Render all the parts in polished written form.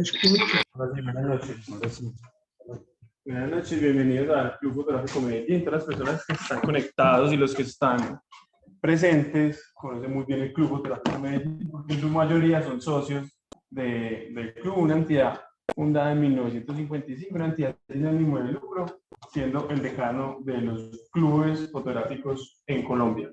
Escucho. Buenas noches. Buenas noches, bienvenidos al Club Fotográfico Medellín. Todas las personas que están conectados y los que están presentes conocen muy bien el Club Fotográfico Medellín, porque en su mayoría son socios del club, una entidad fundada en 1955, una entidad sin ánimo de lucro, siendo el decano de los clubes fotográficos en Colombia.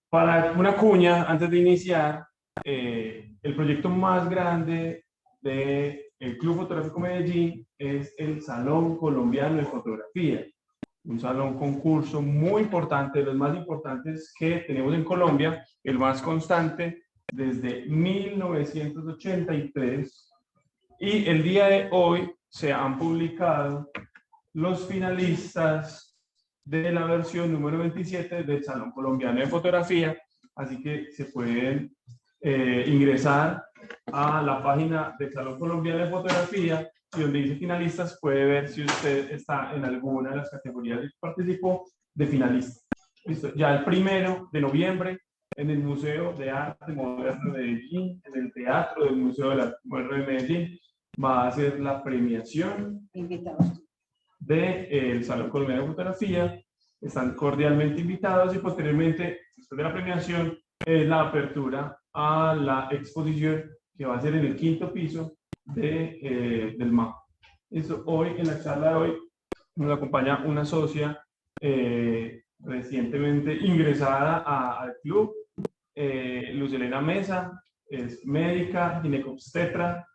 Para una cuña, antes de iniciar, el proyecto más grande del Club Fotográfico Medellín es el Salón Colombiano de Fotografía, un salón concurso muy importante, de los más importantes que tenemos en Colombia, el más constante desde 1983, y el día de hoy se han publicado los finalistas de la versión número 27 del Salón Colombiano de Fotografía, así que se pueden ingresar a la página del Salón Colombiano de Fotografía y donde dice finalistas puede ver si usted está en alguna de las categorías que participó de finalista. Listo. Ya el 1 de noviembre en el Museo de Arte Moderno de Medellín, en el Teatro del Museo de Arte Moderno de Medellín, va a ser la premiación del Salón Colombiano de Fotografía. Están cordialmente invitados y posteriormente, después de la premiación, es la apertura a la exposición que va a ser en el 5º piso del MAP. Eso, hoy, en la charla de hoy, nos acompaña una socia recientemente ingresada al club, Luz Elena Mesa, es médica, ginecobstetra,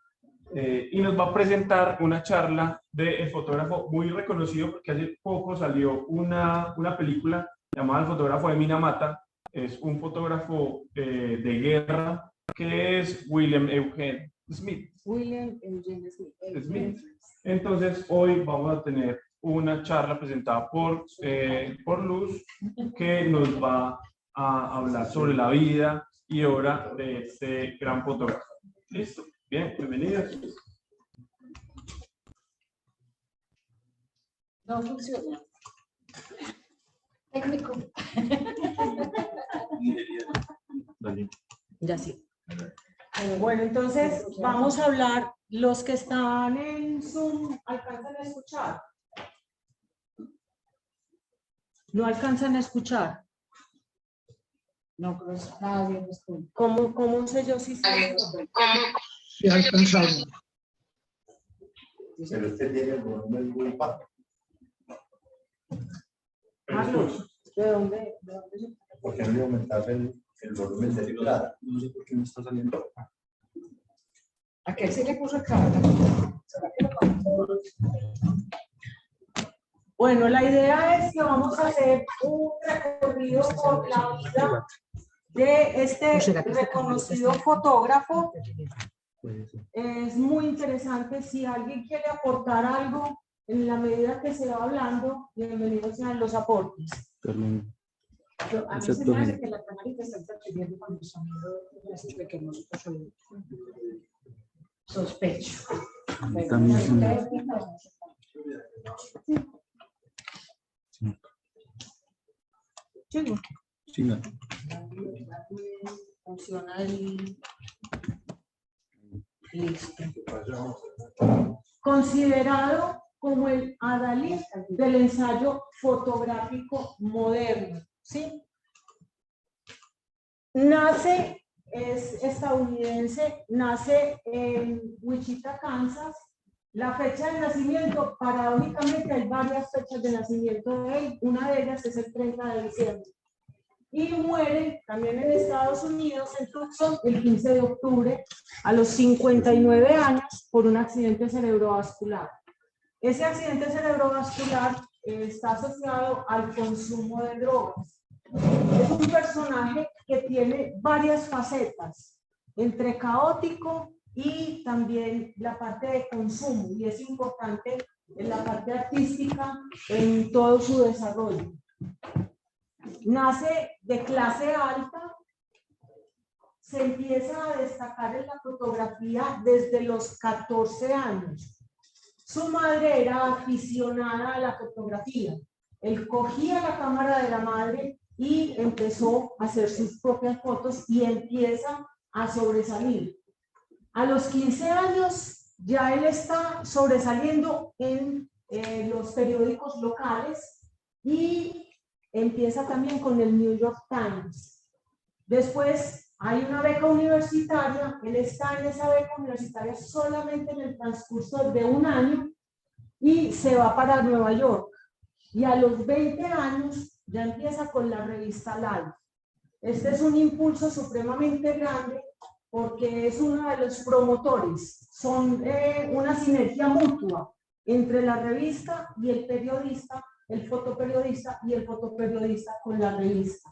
y nos va a presentar una charla del fotógrafo muy reconocido, porque hace poco salió una película llamada El fotógrafo de Minamata. Es un fotógrafo de guerra que es William Eugene Smith. William Eugene Smith. Entonces, hoy vamos a tener una charla presentada por Luz, que nos va a hablar sobre la vida y obra de este gran fotógrafo. ¿Listo? Bien, bienvenidos. No funciona. Técnico. Ya sí. Bueno, entonces vamos a hablar. Los que están en Zoom, ¿alcanzan a escuchar? ¿No alcanzan a escuchar? No, pero está bien. ¿Cómo sé yo si se Sí, alcanzamos. Pero usted tiene el volumen muy bajo. Carlos, ¿de dónde se... ¿Por qué no le aumentas el volumen de entrada? No sé por qué me está saliendo. ¿A qué se le puso el carro? Bueno, la idea es que vamos a hacer un recorrido por la vida de este reconocido fotógrafo. Es muy interesante. Si alguien quiere aportar algo en la medida que se va hablando, bienvenidos sean los aportes. A mí se me hace que la camarita está interfiriendo con el sonido de que nosotros oímos. Sospecho. También es Sí, no. Funciona el... Listo. Considerado como el adalid del ensayo fotográfico moderno, ¿sí? Nace, es estadounidense, nace en Wichita, Kansas. La fecha de nacimiento, paradójicamente hay varias fechas de nacimiento de él, una de ellas es el 30 de diciembre. Y muere también en Estados Unidos, en Tucson, el 15 de octubre, a los 59 años, por un accidente cerebrovascular. Ese accidente cerebrovascular está asociado al consumo de drogas. Es un personaje que tiene varias facetas, entre caótico y también la parte de consumo, y es importante en la parte artística en todo su desarrollo. Nace de clase alta, se empieza a destacar en la fotografía desde los 14 años. Su madre era aficionada a la fotografía. Él cogía la cámara de la madre y empezó a hacer sus propias fotos y empieza a sobresalir. A los 15 años ya él está sobresaliendo en los periódicos locales y empieza también con el New York Times. Después hay una beca universitaria, él está en esa beca universitaria solamente en el transcurso de un año y se va para Nueva York. Y a los 20 años ya empieza con la revista Life. Este es un impulso supremamente grande porque es uno de los promotores. Son una sinergia mutua entre la revista y el periodista, el fotoperiodista y el fotoperiodista con la revista.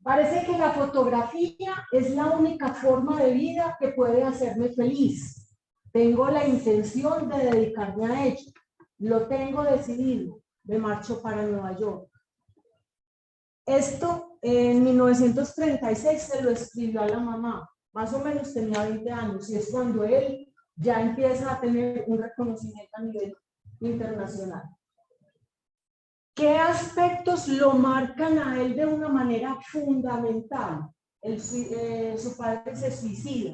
Parece que la fotografía es la única forma de vida que puede hacerme feliz. Tengo la intención de dedicarme a ello. Lo tengo decidido. Me marcho para Nueva York. Esto en 1936 se lo escribió a la mamá. Más o menos tenía 20 años y es cuando él ya empieza a tener un reconocimiento a nivel internacional. ¿Qué aspectos lo marcan a él de una manera fundamental? Su padre se suicida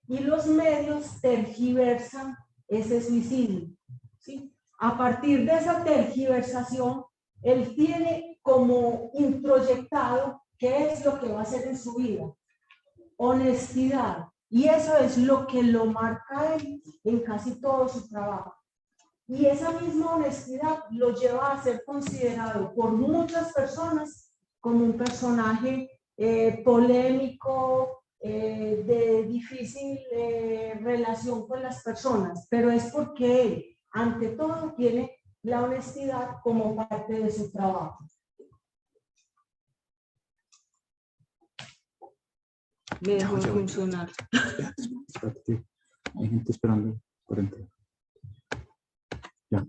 y los medios tergiversan ese suicidio, ¿sí? A partir de esa tergiversación, él tiene como introyectado qué es lo que va a hacer en su vida. Honestidad. Y eso es lo que lo marca a él en casi todo su trabajo. Y esa misma honestidad lo lleva a ser considerado por muchas personas como un personaje polémico, de difícil relación con las personas, pero es porque él, ante todo, tiene la honestidad como parte de su trabajo. Me dejó de funcionar. Espérate, tío. Hay gente esperando por entrar. Ya.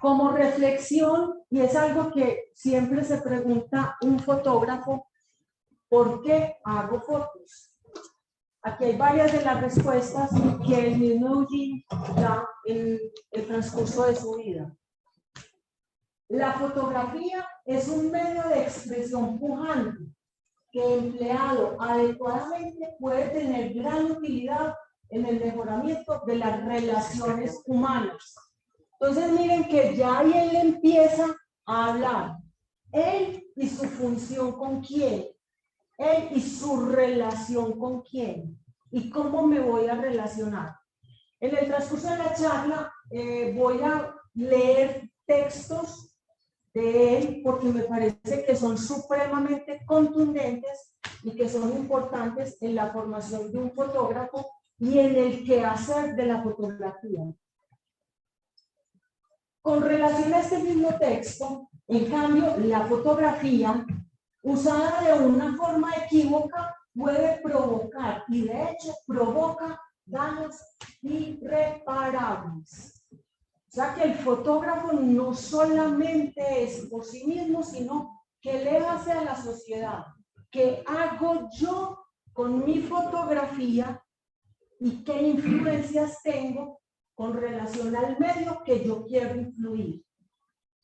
Como reflexión, y es algo que siempre se pregunta un fotógrafo, ¿por qué hago fotos? Aquí hay varias de las respuestas que el mismo Eugene da en el transcurso de su vida. La fotografía es un medio de expresión pujante que empleado adecuadamente puede tener gran utilidad en el mejoramiento de las relaciones humanas. Entonces miren que ya ahí él empieza a hablar. Él y su función con quién. Él y su relación con quién. Y cómo me voy a relacionar. En el transcurso de la charla voy a leer textos de él porque me parece que son supremamente contundentes y que son importantes en la formación de un fotógrafo y en el quehacer de la fotografía. Con relación a este mismo texto, en cambio, la fotografía usada de una forma equívoca puede provocar, y de hecho provoca daños irreparables. O sea que el fotógrafo no solamente es por sí mismo, sino que le hace a la sociedad. ¿Qué hago yo con mi fotografía y qué influencias tengo con relación al medio que yo quiero influir?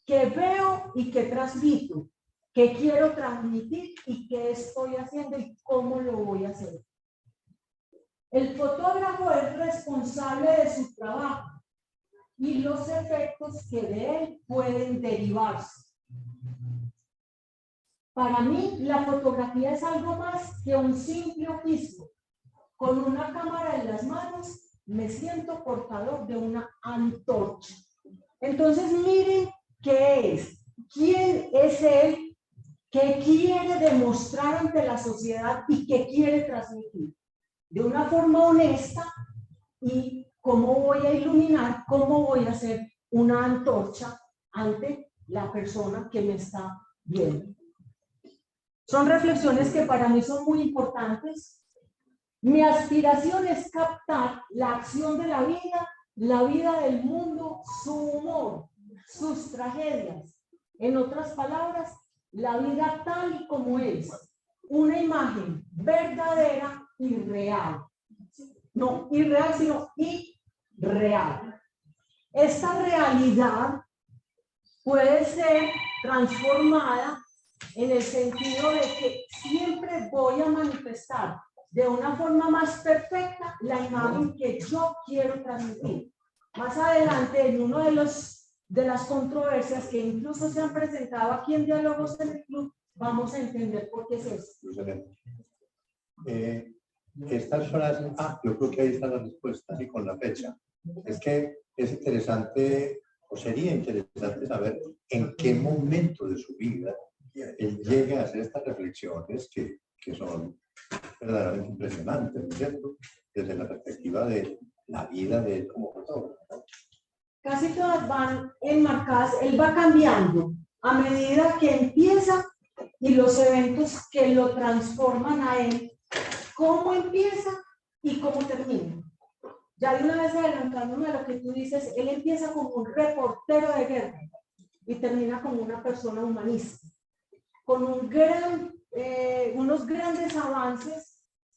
¿Qué veo y qué transmito? ¿Qué quiero transmitir y qué estoy haciendo y cómo lo voy a hacer? El fotógrafo es responsable de su trabajo y los efectos que de él pueden derivarse. Para mí, la fotografía es algo más que un simple oficio. Con una cámara en las manos, me siento portador de una antorcha. Entonces, miren qué es. ¿Quién es él? ¿Qué quiere demostrar ante la sociedad y qué quiere transmitir? De una forma honesta y cómo voy a iluminar, cómo voy a hacer una antorcha ante la persona que me está viendo. Son reflexiones que para mí son muy importantes. Mi aspiración es captar la acción de la vida del mundo, su humor, sus tragedias. En otras palabras, la vida tal y como es. Una imagen verdadera y real. No irreal, sino irreal. Esta realidad puede ser transformada en el sentido de que siempre voy a manifestar de una forma más perfecta la imagen que yo quiero transmitir. Más adelante, en uno de las controversias que incluso se han presentado aquí en Diálogos en el Club, vamos a entender por qué es eso. Estas frases, yo creo que ahí está la respuesta, y con la fecha. Es que es interesante, o sería interesante saber en qué momento de su vida él llega a hacer estas reflexiones que son verdaderamente impresionantes, ¿no es cierto? Desde la perspectiva de la vida de él como fotógrafo, ¿no? Casi todas van enmarcadas, él va cambiando a medida que empieza y los eventos que lo transforman a él, cómo empieza y cómo termina. Ya de una vez adelantándome a lo que tú dices, él empieza como un reportero de guerra y termina como una persona humanista, con unos grandes avances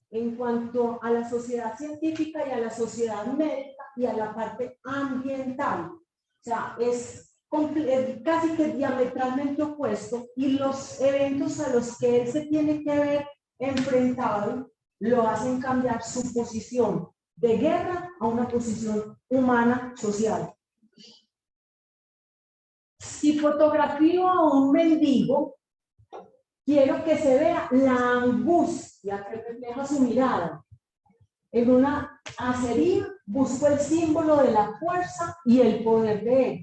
en cuanto a la sociedad científica y a la sociedad médica y a la parte ambiental. O sea, es casi que diametralmente opuesto, y los eventos a los que él se tiene que ver enfrentado lo hacen cambiar su posición de guerra a una posición humana, social. Si fotografío a un mendigo, quiero que se vea la angustia que refleja su mirada. En una acería busco el símbolo de la fuerza y el poder de él.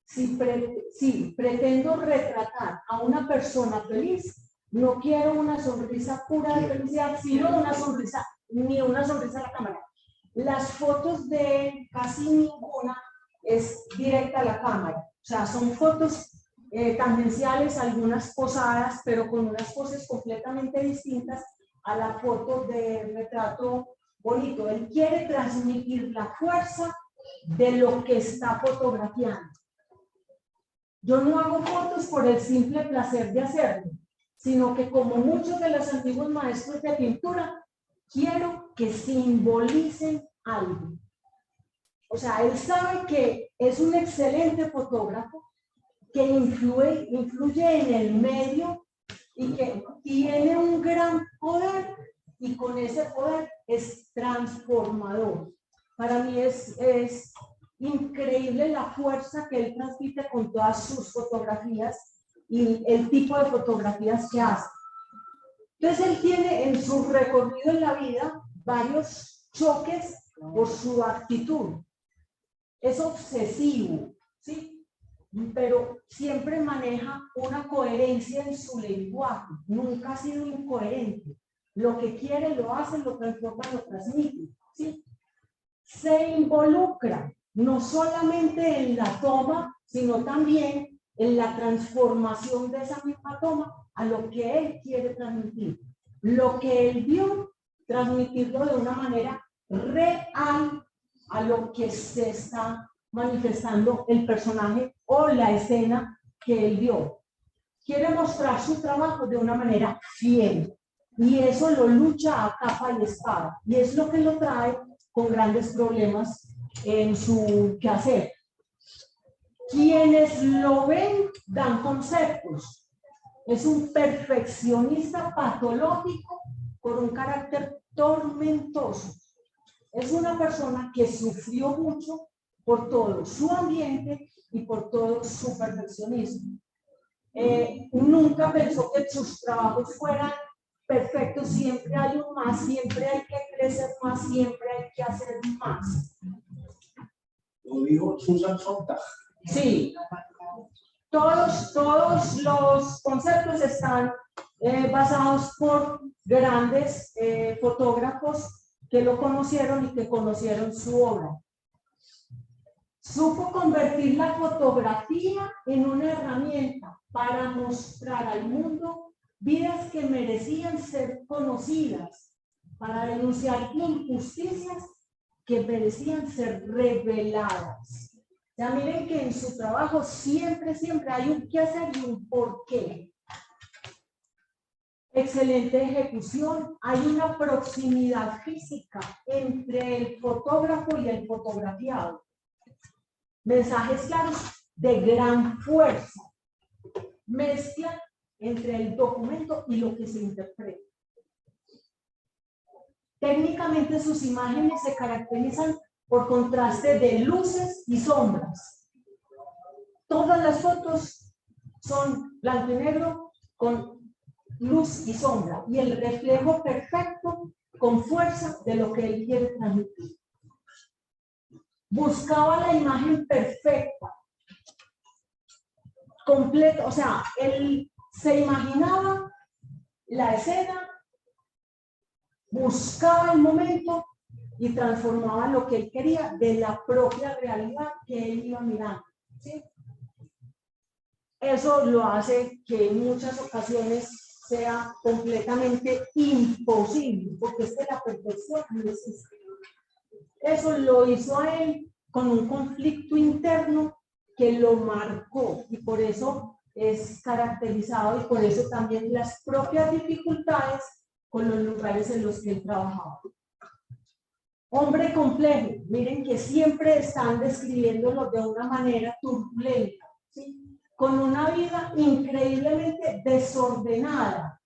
Si pretendo retratar a una persona feliz, no quiero una sonrisa pura de felicidad, sino una sonrisa, ni una sonrisa a la cámara. Las fotos de él, casi ninguna es directa a la cámara. O sea, son fotos tangenciales, algunas posadas, pero con unas poses completamente distintas a la foto de retrato bonito. Él quiere transmitir la fuerza de lo que está fotografiando. Yo no hago fotos por el simple placer de hacerlo, sino que, como muchos de los antiguos maestros de pintura, quiero que simbolicen algo. O sea, él sabe que es un excelente fotógrafo, que influye en el medio y que tiene un gran poder, y con ese poder es transformador. Para mí es increíble la fuerza que él transmite con todas sus fotografías y el tipo de fotografías que hace. Entonces él tiene en su recorrido en la vida varios choques por su actitud. Es obsesivo, ¿sí? Pero siempre maneja una coherencia en su lenguaje, nunca ha sido incoherente. Lo que quiere lo hace, lo transforma, lo transmite, ¿sí? Se involucra no solamente en la toma, sino también en la transformación de esa misma toma a lo que él quiere transmitir. Lo que él vio, transmitirlo de una manera real a lo que se está manifestando el personaje o la escena que él vio. Quiere mostrar su trabajo de una manera fiel, y eso lo lucha a capa y espada, y es lo que lo trae con grandes problemas en su quehacer. Quienes lo ven dan conceptos. Es un perfeccionista patológico con un carácter tormentoso. Es una persona que sufrió mucho por todo su ambiente y por todo su perfeccionismo. Nunca pensó que sus trabajos fueran perfectos, siempre hay un más, siempre hay que crecer más, siempre hay que hacer más. Lo dijo Susan Sontag. Sí, todos los conceptos están basados por grandes fotógrafos que lo conocieron y que conocieron su obra. Supo convertir la fotografía en una herramienta para mostrar al mundo vidas que merecían ser conocidas, para denunciar injusticias que merecían ser reveladas. Ya miren que en su trabajo siempre hay un qué hacer y un por qué. Excelente ejecución. Hay una proximidad física entre el fotógrafo y el fotografiado. Mensajes claros de gran fuerza. Mezcla entre el documento y lo que se interpreta. Técnicamente sus imágenes se caracterizan por contraste de luces y sombras. Todas las fotos son blanco y negro con luz y sombra y el reflejo perfecto con fuerza de lo que él quiere transmitir. Buscaba la imagen perfecta, completa, o sea, él se imaginaba la escena, buscaba el momento y transformaba lo que él quería de la propia realidad que él iba mirando, ¿sí? Eso lo hace que en muchas ocasiones sea completamente imposible, porque es que la perfección no existe. Eso lo hizo a él con un conflicto interno que lo marcó y por eso es caracterizado y por eso también las propias dificultades con los lugares en los que él trabajaba. Hombre complejo, miren que siempre están describiéndolo de una manera turbulenta, ¿sí? Con una vida increíblemente desordenada.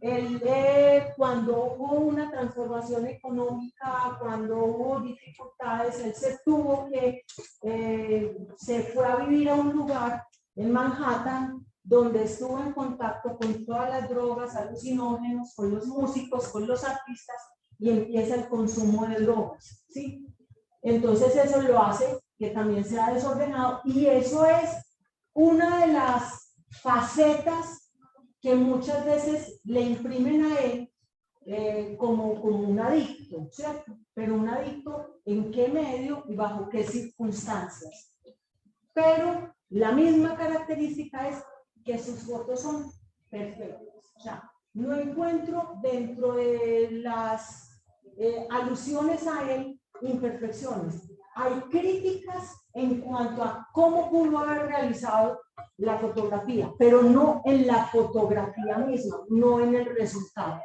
Él, cuando hubo una transformación económica, cuando hubo dificultades, él se tuvo que, se fue a vivir a un lugar en Manhattan, donde estuvo en contacto con todas las drogas, alucinógenos, con los músicos, con los artistas, y empieza el consumo de drogas, ¿sí? Entonces eso lo hace que también sea desordenado, y eso es una de las facetas que muchas veces le imprimen a él como un adicto, ¿cierto? Pero un adicto ¿en qué medio y bajo qué circunstancias? Pero la misma característica es que sus fotos son perfectas. O sea, no encuentro dentro de las alusiones a él imperfecciones. Hay críticas en cuanto a cómo pudo haber realizado la fotografía, pero no en la fotografía misma, no en el resultado.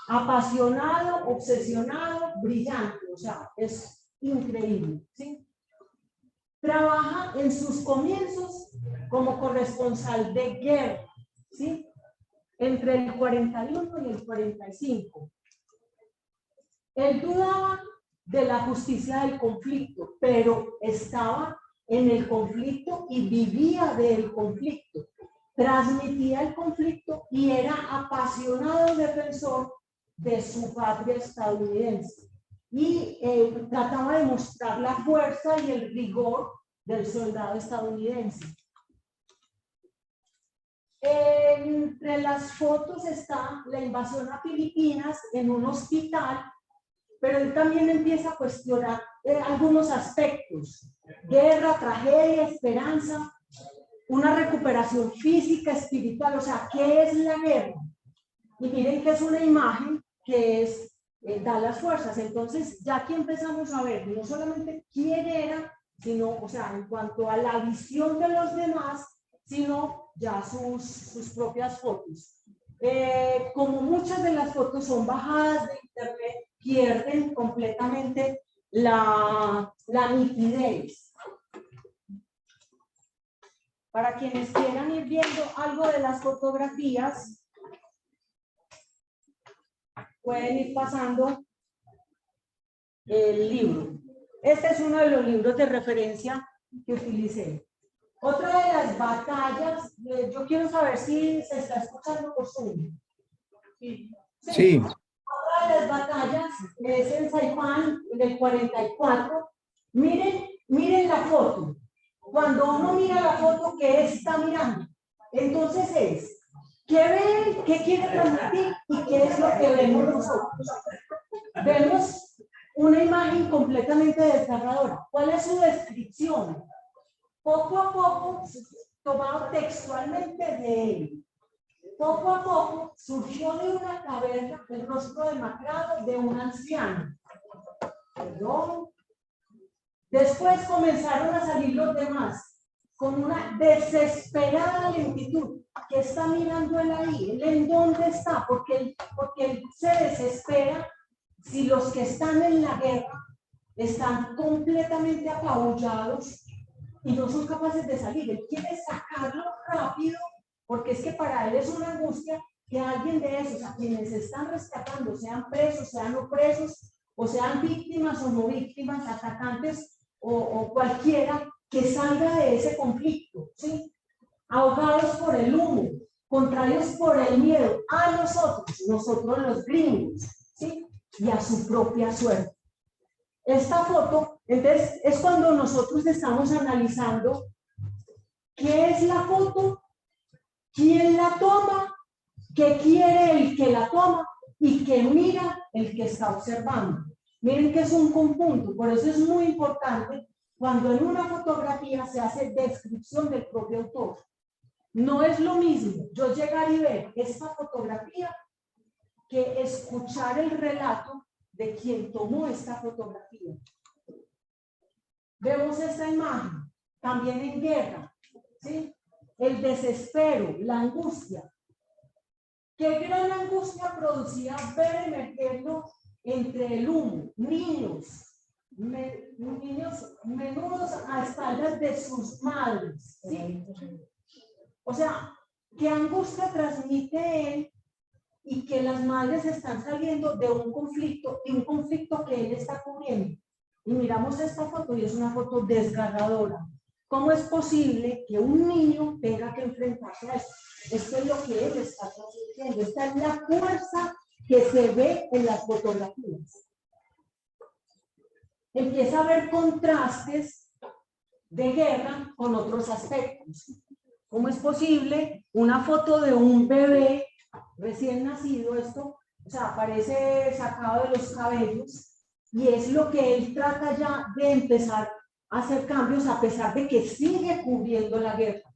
Apasionado, obsesionado, brillante, o sea, es increíble, ¿sí? Trabaja en sus comienzos como corresponsal de guerra, ¿sí? Entre el 41 y el 45. Él dudaba de la justicia del conflicto, pero estaba en el conflicto y vivía del conflicto, transmitía el conflicto y era apasionado defensor de su patria estadounidense y trataba de mostrar la fuerza y el rigor del soldado estadounidense. Entre las fotos está la invasión a Filipinas en un hospital, pero él también empieza a cuestionar algunos aspectos: guerra, tragedia, esperanza, una recuperación física, espiritual, o sea, ¿qué es la guerra? Y miren que es una imagen que es, da las fuerzas. Entonces ya aquí empezamos a ver no solamente quién era, sino, o sea, en cuanto a la visión de los demás, sino ya sus propias fotos. Como muchas de las fotos son bajadas de internet, pierden completamente la nitidez. Para quienes quieran ir viendo algo de las fotografías, pueden ir pasando el libro. Este es uno de los libros de referencia que utilicé. Otra de las batallas, yo quiero saber si se está escuchando por Zoom. Sí. Sí. Otra de las batallas es en Saipán, del 44. Miren la foto. Cuando uno mira la foto, ¿qué está mirando? Entonces es, ¿qué ve? ¿Qué quiere transmitir? ¿Y qué es lo que vemos nosotros? Vemos una imagen completamente desgarradora. ¿Cuál es su descripción? Poco a poco, tomado textualmente de él, poco a poco surgió de una caverna el rostro demacrado de un anciano. Perdón. Después comenzaron a salir los demás con una desesperada lentitud. ¿Qué está mirando él ahí? ¿Él en dónde está? Porque él se desespera si los que están en la guerra están completamente apabullados y no son capaces de salir. Él quiere sacarlo rápido porque es que para él es una angustia que alguien de esos a quienes están rescatando, sean presos, sean no presos, o sean víctimas o no víctimas, atacantes o cualquiera, que salga de ese conflicto, ¿sí? Ahogados por el humo, contrarios por el miedo a nosotros los gringos, ¿sí? Y a su propia suerte. Esta foto, entonces, es cuando nosotros estamos analizando qué es la foto, quién la toma, qué quiere el que la toma y qué mira el que está observando. Miren que es un conjunto, por eso es muy importante cuando en una fotografía se hace descripción del propio autor. No es lo mismo yo llegar y ver esta fotografía que escuchar el relato de quien tomó esta fotografía. Vemos esta imagen también en guerra, ¿sí? El desespero, la angustia. Qué gran angustia producía ver emergerlo entre el humo, niños menudos a espaldas de sus madres, ¿sí? O sea, qué angustia transmite él y que las madres están saliendo de un conflicto, y un conflicto que él está cubriendo. Y miramos esta foto y es una foto desgarradora. ¿Cómo es posible que un niño tenga que enfrentarse a esto? Esto es lo que él está transmitiendo. Esta es la fuerza que se ve en las fotografías. Empieza a ver contrastes de guerra con otros aspectos. ¿Cómo es posible una foto de un bebé recién nacido? Esto, o sea, parece sacado de los cabellos, y es lo que él trata ya de empezar a hacer cambios a pesar de que sigue cubriendo la guerra.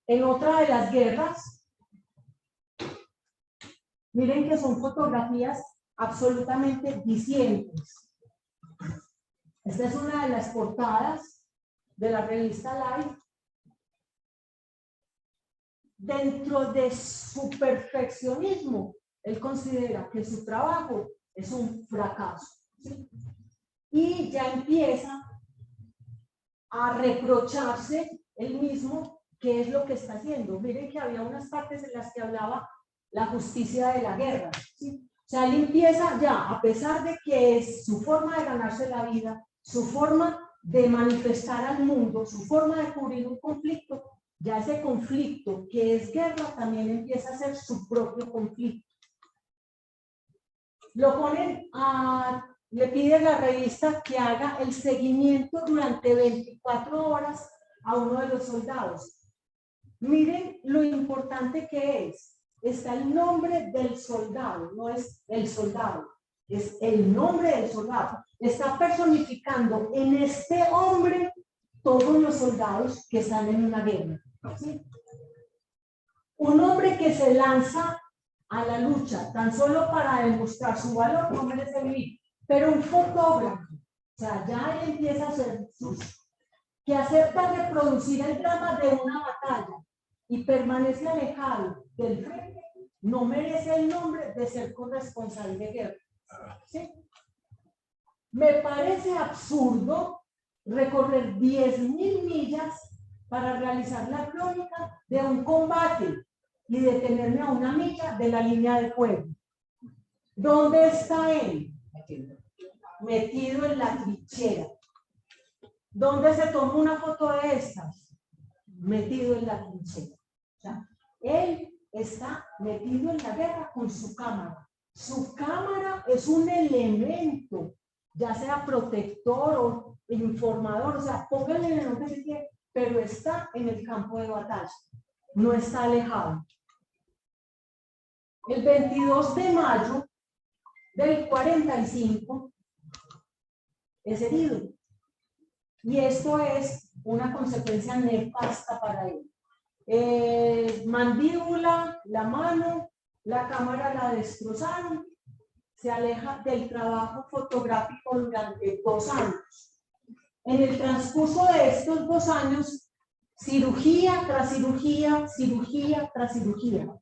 En otra de las guerras, miren que son fotografías absolutamente discientes. Esta es una de las portadas de la revista Life. Dentro de su perfeccionismo, él considera que su trabajo es un fracaso, ¿sí? Y ya empieza a reprocharse él mismo qué es lo que está haciendo. Miren que había unas partes en las que hablaba la justicia de la guerra, ¿sí? O sea, él empieza ya, a pesar de que es su forma de ganarse la vida, su forma de manifestar al mundo, su forma de cubrir un conflicto, ya ese conflicto que es guerra también empieza a ser su propio conflicto. Lo ponen le pide a la revista que haga el seguimiento durante 24 horas a uno de los soldados. Miren lo importante que es. Está el nombre del soldado, no es el soldado, es el nombre del soldado. Está personificando en este hombre todos los soldados que están en una guerra, ¿sí? Un hombre que se lanza a la lucha tan solo para demostrar su valor, no merece vivir. Pero un fotógrafo, o sea, ya él empieza a hacer que acepta reproducir el drama de una batalla y permanece alejado del frente, no merece el nombre de ser corresponsal de guerra, ¿sí? Me parece absurdo recorrer 10.000 millas para realizar la crónica de un combate y detenerme a una milla de la línea de fuego. ¿Dónde está él? Metido en la trinchera. ¿Dónde se tomó una foto de estas? Metido en la trinchera. O sea, él está metido en la guerra con su cámara. Su cámara es un elemento, ya sea protector o informador, o sea, póngale el nombre que quiera, pero está en el campo de batalla, no está alejado. El 22 de mayo del 45 es herido. Y esto es una consecuencia nefasta para él. Mandíbula, la mano, la cámara la destrozaron, se aleja del trabajo fotográfico durante 2 años. En el transcurso de estos 2 años, cirugía tras cirugía, cirugía tras cirugía.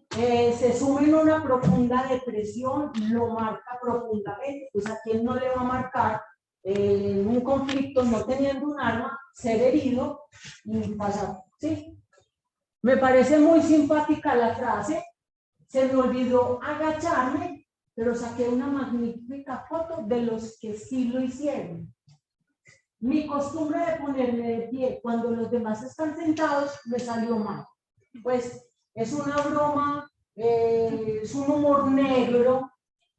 Se suma en una profunda depresión, lo marca profundamente, pues a quién no le va a marcar un conflicto no teniendo un arma, ser herido y pasar, ¿sí? Me parece muy simpática la frase. Se me olvidó agacharme, pero saqué una magnífica foto de los que sí lo hicieron. Mi costumbre de ponerme de pie cuando los demás están sentados me salió mal. Pues es una broma, es un humor negro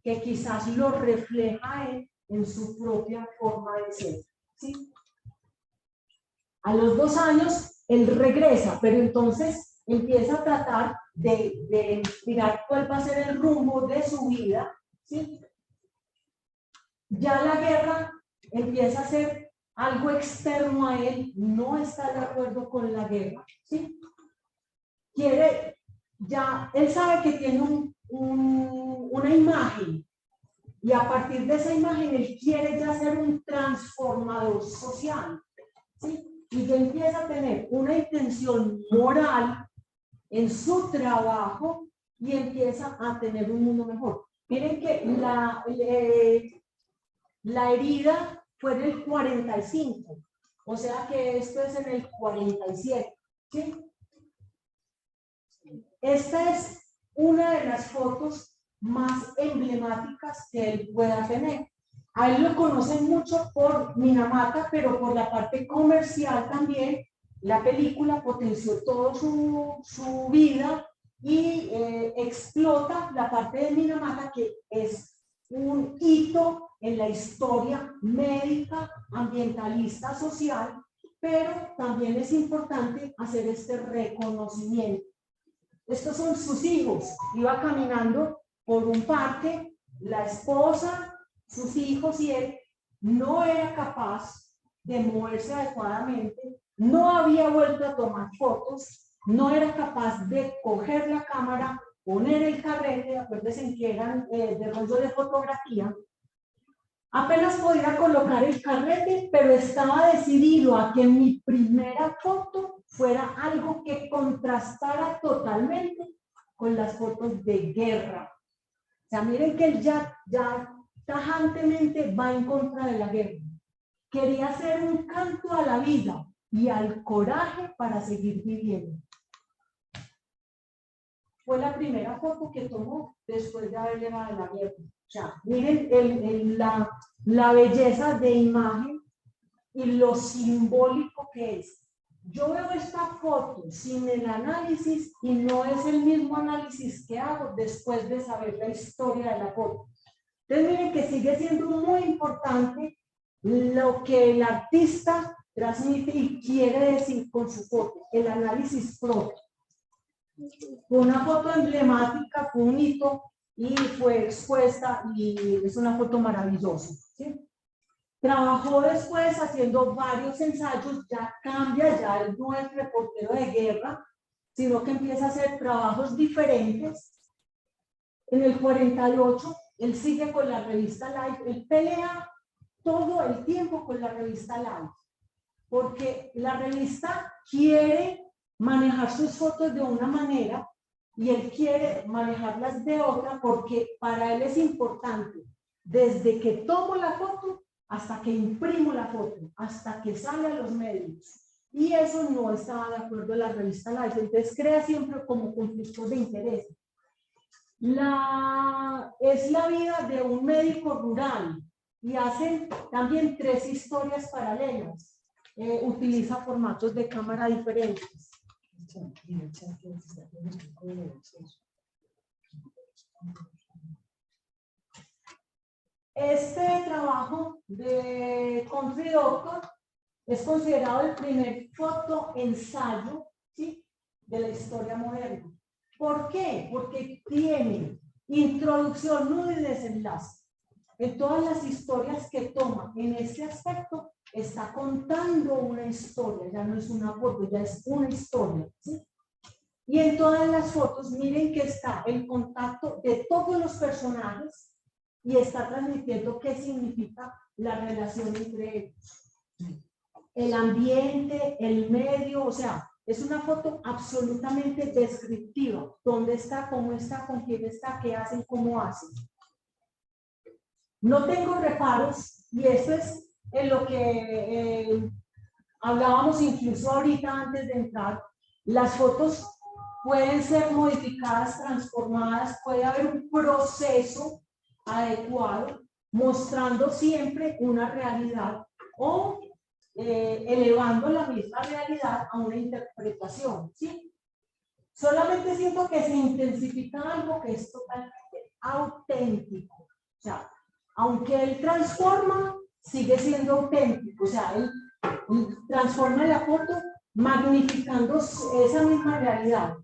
que quizás lo refleja él en su propia forma de ser, ¿sí? A los 2 años él regresa, pero entonces empieza a tratar de mirar cuál va a ser el rumbo de su vida, ¿sí? Ya la guerra empieza a ser algo externo a él, no está de acuerdo con la guerra, ¿sí? Quiere, ya, él sabe que tiene una imagen, y a partir de esa imagen él quiere ya ser un transformador social, ¿sí? Y ya empieza a tener una intención moral en su trabajo y empieza a tener un mundo mejor. Miren que la herida fue del 45, o sea que esto es en el 47, ¿sí? Esta es una de las fotos más emblemáticas que él pueda tener. A él lo conocen mucho por Minamata, pero por la parte comercial también. La película potenció toda su vida y explota la parte de Minamata, que es un hito en la historia médica, ambientalista, social, pero también es importante hacer este reconocimiento. Estos son sus hijos. Iba caminando por un parque, la esposa, sus hijos y él. No era capaz de moverse adecuadamente, no había vuelto a tomar fotos, no era capaz de coger la cámara, poner el carrete, acuérdense que eran de rollo de fotografía. Apenas podía colocar el carrete, pero estaba decidido a que mi primera foto fuera algo que contrastara totalmente con las fotos de guerra. O sea, miren que él ya tajantemente va en contra de la guerra. Quería hacer un canto a la vida y al coraje para seguir viviendo. Fue la primera foto que tomó después de haber llegado a la guerra. O sea, miren la belleza de imagen y lo simbólico que es. Yo veo esta foto sin el análisis y no es el mismo análisis que hago después de saber la historia de la foto. Entonces miren que sigue siendo muy importante lo que el artista transmite y quiere decir con su foto, el análisis propio. Fue una foto emblemática, fue un hito y fue expuesta y es una foto maravillosa, ¿sí? Trabajó después haciendo varios ensayos, ya cambia, ya él no es reportero de guerra, sino que empieza a hacer trabajos diferentes. En el 48, él sigue con la revista Life, él pelea todo el tiempo con la revista Life, porque la revista quiere manejar sus fotos de una manera y él quiere manejarlas de otra, porque para él es importante, desde que tomo la foto hasta que imprimo la foto, hasta que sale a los medios. Y eso no estaba de acuerdo en la revista Life, entonces crea siempre como conflictos de interés. Es la vida de un médico rural y hacen también 3 historias paralelas. Utiliza formatos de cámara diferentes. Este trabajo de Country Doctor es considerado el primer fotoensayo, ¿sí?, de la historia moderna. ¿Por qué? Porque tiene introducción, nudo y desenlace. En todas las historias que toma en este aspecto, está contando una historia, ya no es una foto, ya es una historia, ¿sí? Y en todas las fotos, miren que está el contacto de todos los personajes y está transmitiendo qué significa la relación entre ellos. El ambiente, el medio, o sea, es una foto absolutamente descriptiva. ¿Dónde está? ¿Cómo está? ¿Con quién está? ¿Qué hacen? ¿Cómo hacen? No tengo reparos, y esto es en lo que hablábamos incluso ahorita antes de entrar. Las fotos pueden ser modificadas, transformadas, puede haber un proceso adecuado, mostrando siempre una realidad o elevando la misma realidad a una interpretación, ¿sí? Solamente siento que se intensifica algo que es totalmente auténtico. O sea, aunque él transforma, sigue siendo auténtico. O sea, él transforma la foto magnificando esa misma realidad.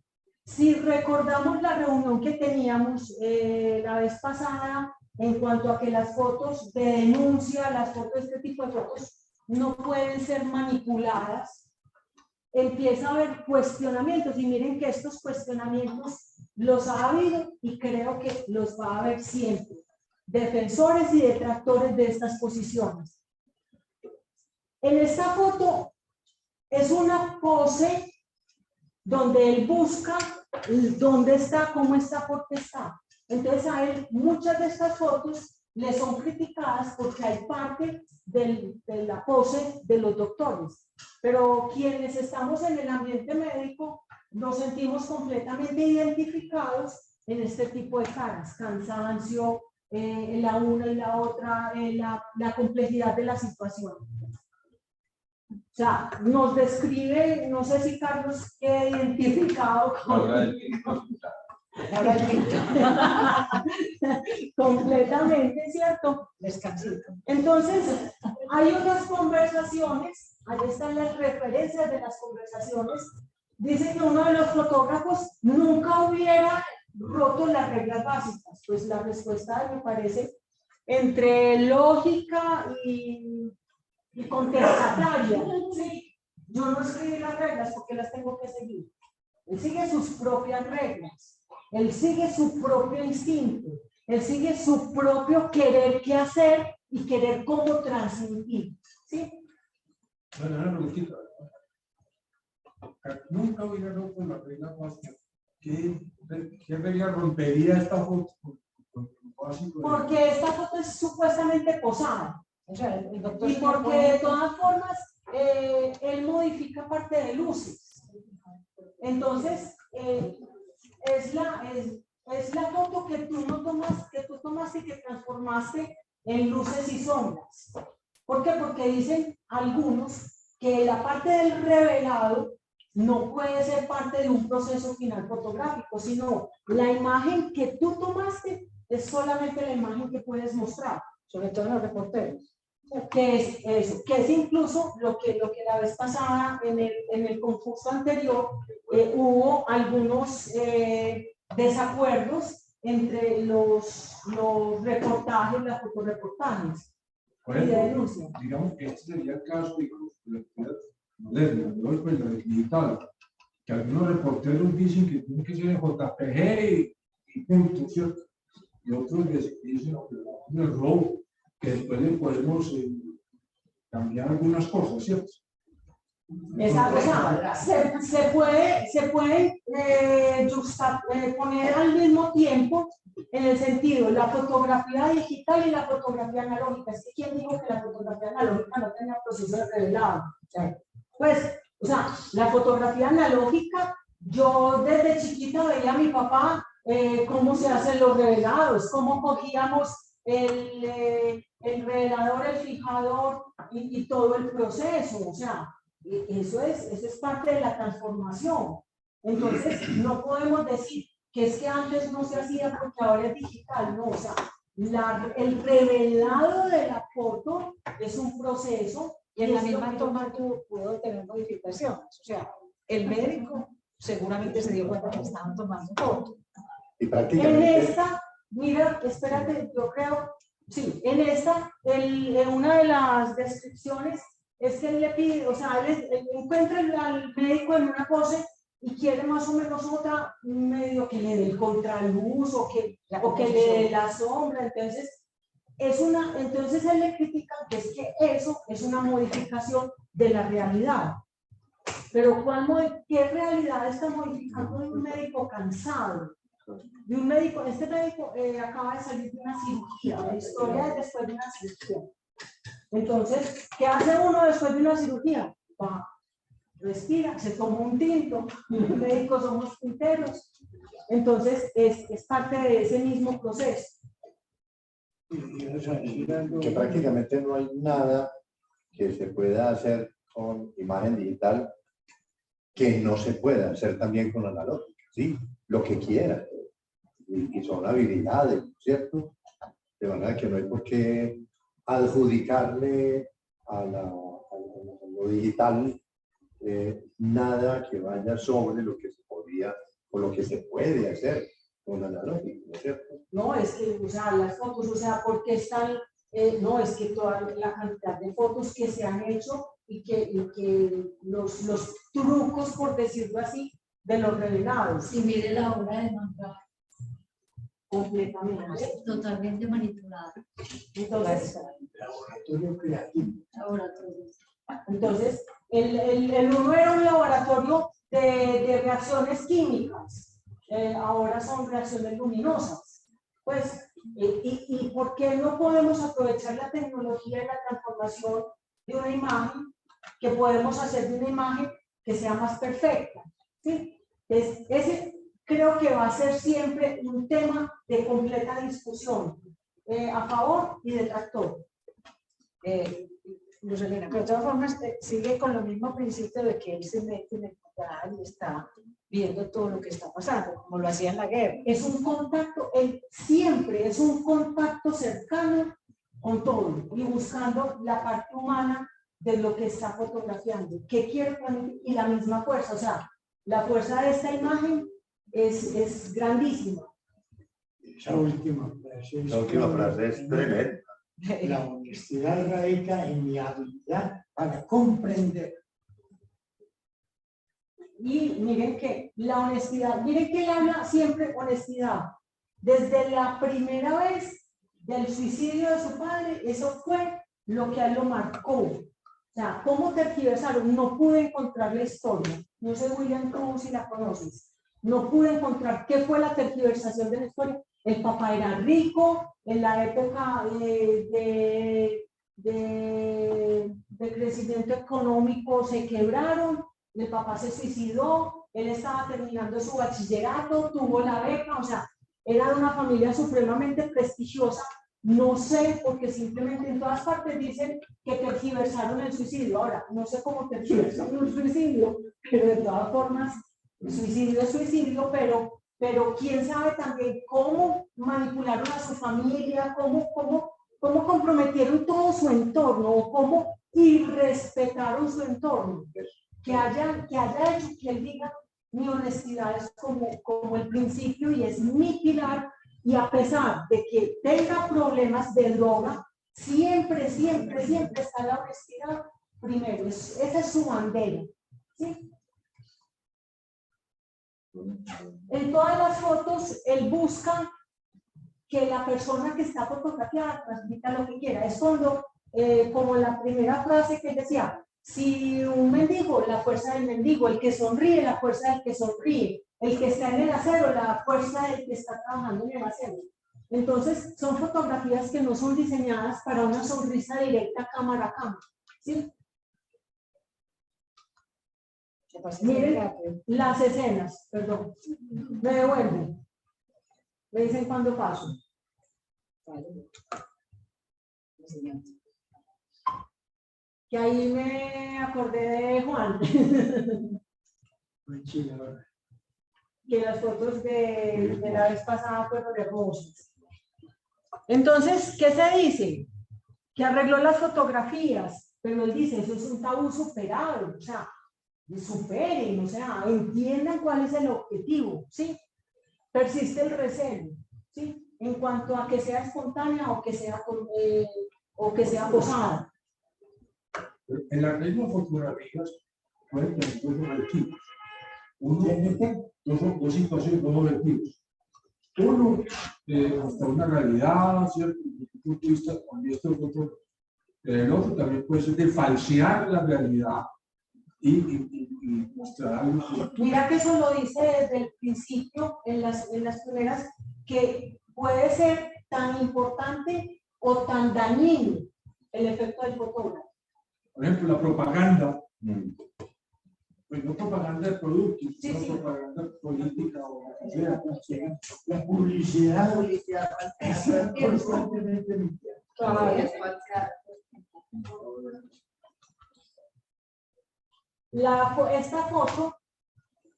Si recordamos la reunión que teníamos la vez pasada en cuanto a que las fotos de denuncia, las fotos, este tipo de fotos, no pueden ser manipuladas, empieza a haber cuestionamientos y miren que estos cuestionamientos los ha habido y creo que los va a haber siempre. Defensores y detractores de estas posiciones. En esta foto es una pose donde él busca dónde está, cómo está, por qué está. Entonces a él muchas de estas fotos le son criticadas porque hay parte de la pose de los doctores. Pero quienes estamos en el ambiente médico nos sentimos completamente identificados en este tipo de caras, cansancio, la una y la otra, la complejidad de la situación. O sea, nos describe, no sé si Carlos queda identificado con... completamente, ¿cierto? Descansito. Entonces, hay unas conversaciones, ahí están las referencias de las conversaciones. Dice que uno de los fotógrafos nunca hubiera roto las reglas básicas. Pues la respuesta me parece entre lógica y contestataria. Sí, yo no escribí las reglas porque las tengo que seguir. Él sigue sus propias reglas. Él sigue su propio instinto, él sigue su propio querer qué hacer y querer cómo transmitir, ¿sí? Bueno, una preguntita. Nunca hubiera roto la regla básica. ¿Qué regla rompería esta foto? Porque esta foto es supuestamente posada. O sea, el doctor Y porque de todas formas, él modifica parte de luces. Entonces, es la foto que tú no tomas, que tú tomaste y que transformaste en luces y sombras. ¿Por qué? Porque dicen algunos que la parte del revelado no puede ser parte de un proceso final fotográfico, sino la imagen que tú tomaste es solamente la imagen que puedes mostrar. sobre todo en los reporteros. Que es eso, que es incluso lo que la vez pasada en el concurso anterior hubo algunos desacuerdos entre los reportajes, los fotoreportajes Por y de ejemplo, denuncia. digamos que este sería el caso, digamos, de la actividad moderna, de hoy, pues la digital, que algunos reporteros dicen que tiene que ser en JPG y punto, ¿cierto? Y otros dicen no, es un error, que después le podemos cambiar algunas cosas, ¿cierto? Exacto, o sea, se puede poner al mismo tiempo en el sentido la fotografía digital y la fotografía analógica. Es que ¿quién dijo que la fotografía analógica no tenía proceso de revelado? Pues, o sea, la fotografía analógica, yo desde chiquita veía a mi papá cómo se hacen los revelados, cómo cogíamos el revelador, el fijador y todo el proceso, o sea, eso es parte de la transformación. Entonces, no podemos decir que es que antes no se hacía porque ahora es digital, no, o sea, el revelado de la foto es un proceso. Y en la misma toma pudo tener modificaciones. O sea, el médico seguramente se dio cuenta que estaban tomando fotos. Y En prácticamente, esta, mira, espérate, yo creo, sí, en esta, en una de las descripciones es que él le pide, o sea, él encuentra al médico en una pose y quiere más o menos otra, medio que le dé el contraluz o que le dé la sombra, entonces entonces él le critica que es que eso es una modificación de la realidad. Pero ¿qué realidad está modificando de un médico cansado? De un médico, este médico acaba de salir de una cirugía, la historia es después de una cirugía. Entonces, ¿qué hace uno después de una cirugía? Va respira, se toma un tinto, los médicos somos tinteros, entonces es parte de ese mismo proceso. Que prácticamente no hay nada que se pueda hacer con imagen digital que no se pueda hacer también con analógica, ¿sí? Lo que quiera. Y son habilidades, ¿cierto? De manera que no hay por qué adjudicarle a lo digital nada que vaya sobre lo que se podría o lo que se puede hacer con analógico, ¿no es cierto? No, es que, o sea, las fotos, o sea, porque están, no, es que toda la cantidad de fotos que se han hecho y que los trucos, por decirlo así, de los revelados. Y mire la obra de Mantra, Completamente. totalmente manipulada. Entonces, Laboratorio creativo. Laboratorios. entonces el uno era un laboratorio de reacciones químicas, ahora son reacciones luminosas. Pues, ¿y por qué no podemos aprovechar la tecnología y la transformación de una imagen, que podemos hacer de una imagen que sea más perfecta? ¿Sí? Ese creo que va a ser siempre un tema de completa discusión, a favor y detractor. Luz Helena, pero de todas formas sigue con lo mismo principio de que él se mete en el portal y está viendo todo lo que está pasando, como lo hacía en la guerra. Es un contacto, él siempre es un contacto cercano con todo y buscando la parte humana de lo que está fotografiando, qué quiere transmitir, y la misma fuerza, o sea, la fuerza de esta imagen es grandísima. Esa última frase La última frase es tremenda. La honestidad radica en mi habilidad para comprender. Y miren que la honestidad, miren que él habla siempre honestidad. Desde la primera vez del suicidio de su padre, eso fue lo que a él lo marcó. O sea, ¿cómo tergiversaron? No pude encontrar la historia. No sé, William, tú si la conoces. No pude encontrar qué fue la tergiversación de la historia. El papá era rico, en la época de crecimiento económico se quebraron, el papá se suicidó, él estaba terminando su bachillerato, tuvo la beca, o sea, era de una familia supremamente prestigiosa. No sé, porque simplemente en todas partes dicen que tergiversaron el suicidio. Ahora, no sé cómo tergiversaron un suicidio, pero de todas formas, el suicidio es suicidio, pero quién sabe también cómo manipularon a su familia, cómo comprometieron todo su entorno, o cómo irrespetaron su entorno. Que haya hecho que él diga, mi honestidad es como el principio y es mi pilar, y a pesar de que tenga problemas de droga, siempre está la honestidad primero. Esa es su bandera, ¿sí? En todas las fotos, él busca que la persona que está fotografiada transmita lo que quiera. Es cuando, como la primera frase que él decía, si un mendigo, la fuerza del mendigo; el que sonríe, la fuerza del que sonríe; el que está en el acero, la fuerza del que está trabajando en el acero. Entonces, son fotografías que no son diseñadas para una sonrisa directa cámara a cámara, ¿sí? Miren las escenas, perdón, me devuelvo, me dicen cuándo paso. Que ahí me acordé de Juan. Muy chido, ¿verdad? Que las fotos de la vez pasada fueron hermosas. Entonces, ¿qué se dice? Que arregló las fotografías, pero él dice, eso es un tabú superado, o sea, superen, o sea, entiendan cuál es el objetivo, ¿sí? Persiste el recelo, ¿sí? En cuanto a que sea espontánea o que sea posada. En las mismas fotografías pueden tener dos objetivos. Dos situaciones, dos objetivos. Uno, hasta una realidad, ¿cierto? Desde un punto de vista honesto, el otro también puede ser de falsear la realidad y mostrar algo. Mira que eso lo dice desde el principio, en las primeras, que puede ser tan importante o tan dañino el efecto del fotógrafo. Por ejemplo, la propaganda Pues no propaganda de productos, Sí, sino sí. propaganda política o lo que sea. La publicidad Publicidad es falsa. constantemente mentira. Claro, es falsa. Esta foto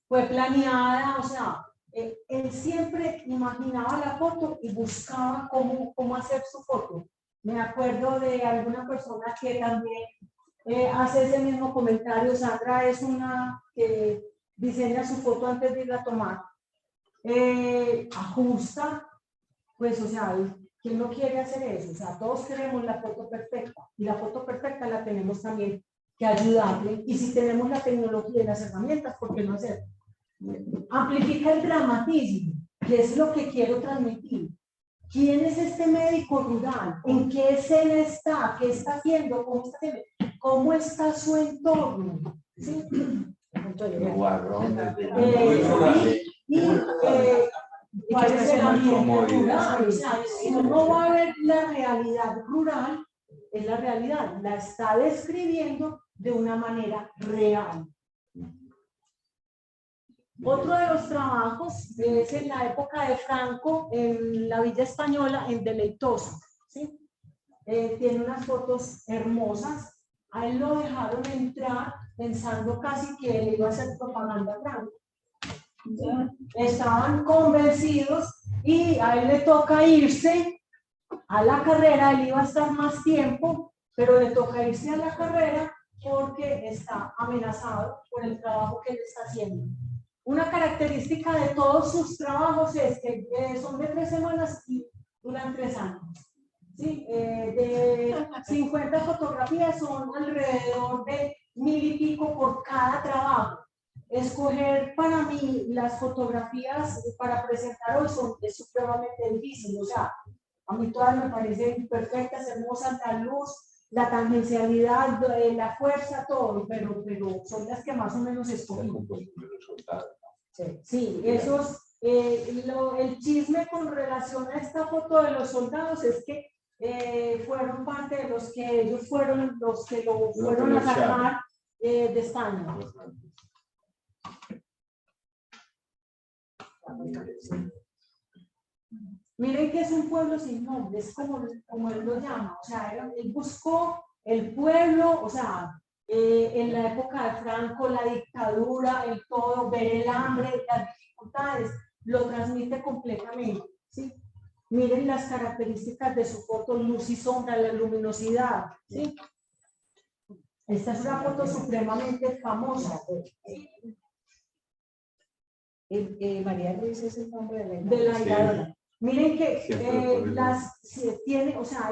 fue planeada, o sea, él siempre imaginaba la foto y buscaba cómo hacer su foto. Me acuerdo de alguna persona que también hace ese mismo comentario. Sandra es una que diseña su foto antes de ir a tomar. Ajusta, pues, o sea, ¿quién no quiere hacer eso? O sea, todos queremos la foto perfecta y la foto perfecta la tenemos también que ayudarle. Y si tenemos la tecnología y las herramientas, ¿por qué no hacerlo? Amplifica el dramatismo, que es lo que quiero transmitir. ¿Quién es este médico rural? ¿En qué escena está? ¿Qué está haciendo? ¿Cómo está su entorno? ¿Sí? ¿Cuál es el ambiente rural? O sea, si no va a ver la realidad rural, es la realidad, la está describiendo de una manera real. Otro de los trabajos es en la época de Franco, en la Villa Española, en Deleitoso, ¿sí? Tiene unas fotos hermosas. A él lo dejaron entrar pensando casi que él iba a hacer propaganda a Franco. Estaban convencidos y a él le toca irse a la carrera. Él iba a estar más tiempo, pero le toca irse a la carrera porque está amenazado por el trabajo que él está haciendo. Una característica de todos sus trabajos es que son de 3 semanas y duran 3 años. ¿Sí? De 50 fotografías son alrededor de 1000 y pico por cada trabajo. Escoger para mí las fotografías para presentar hoy es supremamente difícil. O sea, a mí todas me parecen perfectas, hermosas, la luz, la tangencialidad, la fuerza, todo, pero son las que más o menos escogí. Sí, esos, el chisme con relación a esta foto de los soldados es que fueron parte de los que ellos fueron los que lo fueron a sacar de España. Miren que es un pueblo sin nombre, es como él lo llama. O sea, él buscó el pueblo, o sea, en la época de Franco, la dictadura, el todo, ver el hambre, las dificultades, lo transmite completamente, ¿sí? Miren las características de su foto, luz y sombra, la luminosidad, ¿sí? Esta es una foto supremamente famosa. María Luisa es el nombre De la higadora. Miren que tiene, o sea,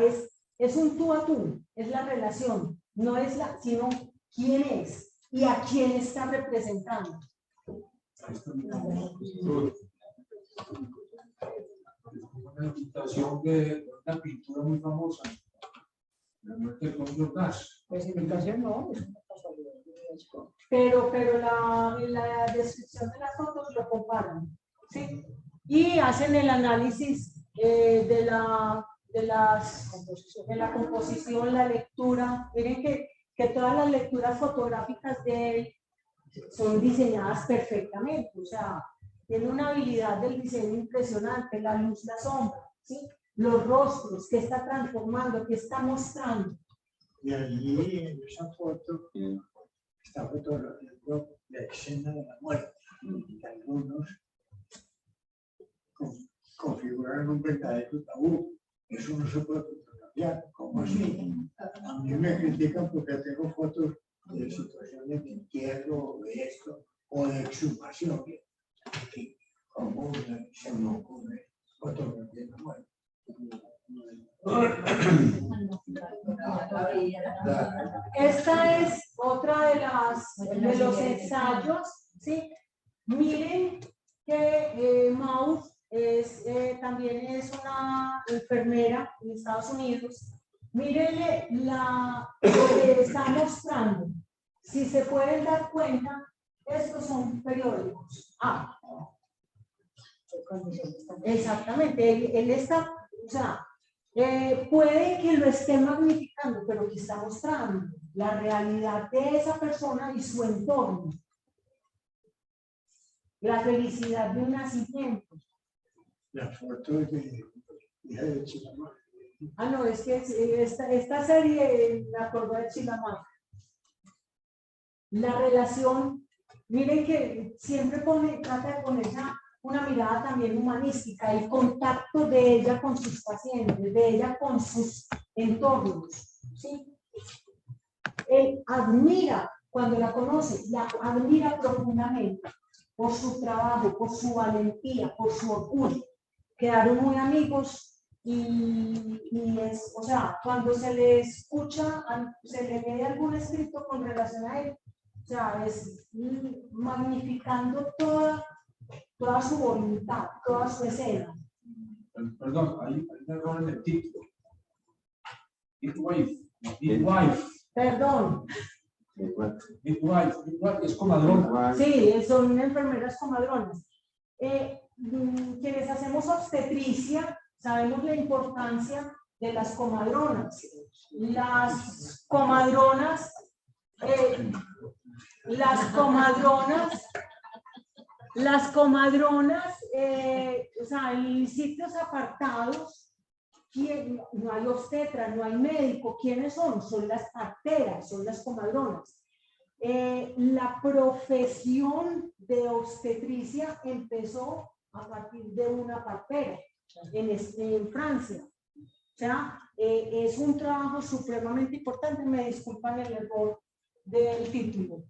es un tú a tú, es la relación, no es sino quién es y a quién está representando. Una imitación de una pintura muy famosa, la muerte de Conde Ordaz. Pues imitación no, es una casualidad. Pero la descripción de las fotos lo comparan, ¿sí? Y hacen el análisis de la composición, la lectura. Miren que todas las lecturas fotográficas de él son diseñadas perfectamente, o sea, tiene una habilidad del diseño impresionante, la luz, la sombra, ¿sí? Los rostros, que está transformando, que está mostrando. Y allí en esa foto está fotografiando la escena de la muerte. Y algunos configuran un verdadero tabú. Eso no se puede fotografiar. ¿Cómo así? A mí me critican porque tengo fotos de situaciones de entierro, de esto, o de exhumación. ¿Cómo se me ocurre fotografiar la muerte? Esta es otra de los ensayos, ¿sí? Miren que Maud también es una enfermera en Estados Unidos. Mírenle lo que está mostrando. Si se pueden dar cuenta, estos son periódicos. Exactamente, él está, o sea, puede que lo esté magnificando, pero que está mostrando la realidad de esa persona y su entorno. la felicidad de un nacimiento. La foto de hija de Chilama. Ah, no, es que esta serie me acordó de Chilamá. La relación, miren que siempre trata de poner una mirada también humanística, el contacto de ella con sus pacientes, de ella con sus entornos, ¿sí? Él admira, cuando la conoce, la admira profundamente por su trabajo, por su valentía, por su orgullo. Quedaron muy amigos y es, o sea, cuando se le escucha, se le lee algún escrito con relación a él, o sea, es magnificando toda su voluntad, toda su escena. Perdón, hay un error en el título. Midwife. Perdón. Midwife es comadrona. Sí, son enfermeras comadronas. Quienes hacemos obstetricia sabemos la importancia de las comadronas. Las comadronas, o sea, en sitios apartados, no hay obstetra, no hay médico. ¿Quiénes son? Son las parteras, son las comadronas. La profesión de obstetricia empezó a partir de una partera en Francia. O sea, es un trabajo supremamente importante. Me disculpan el error del título.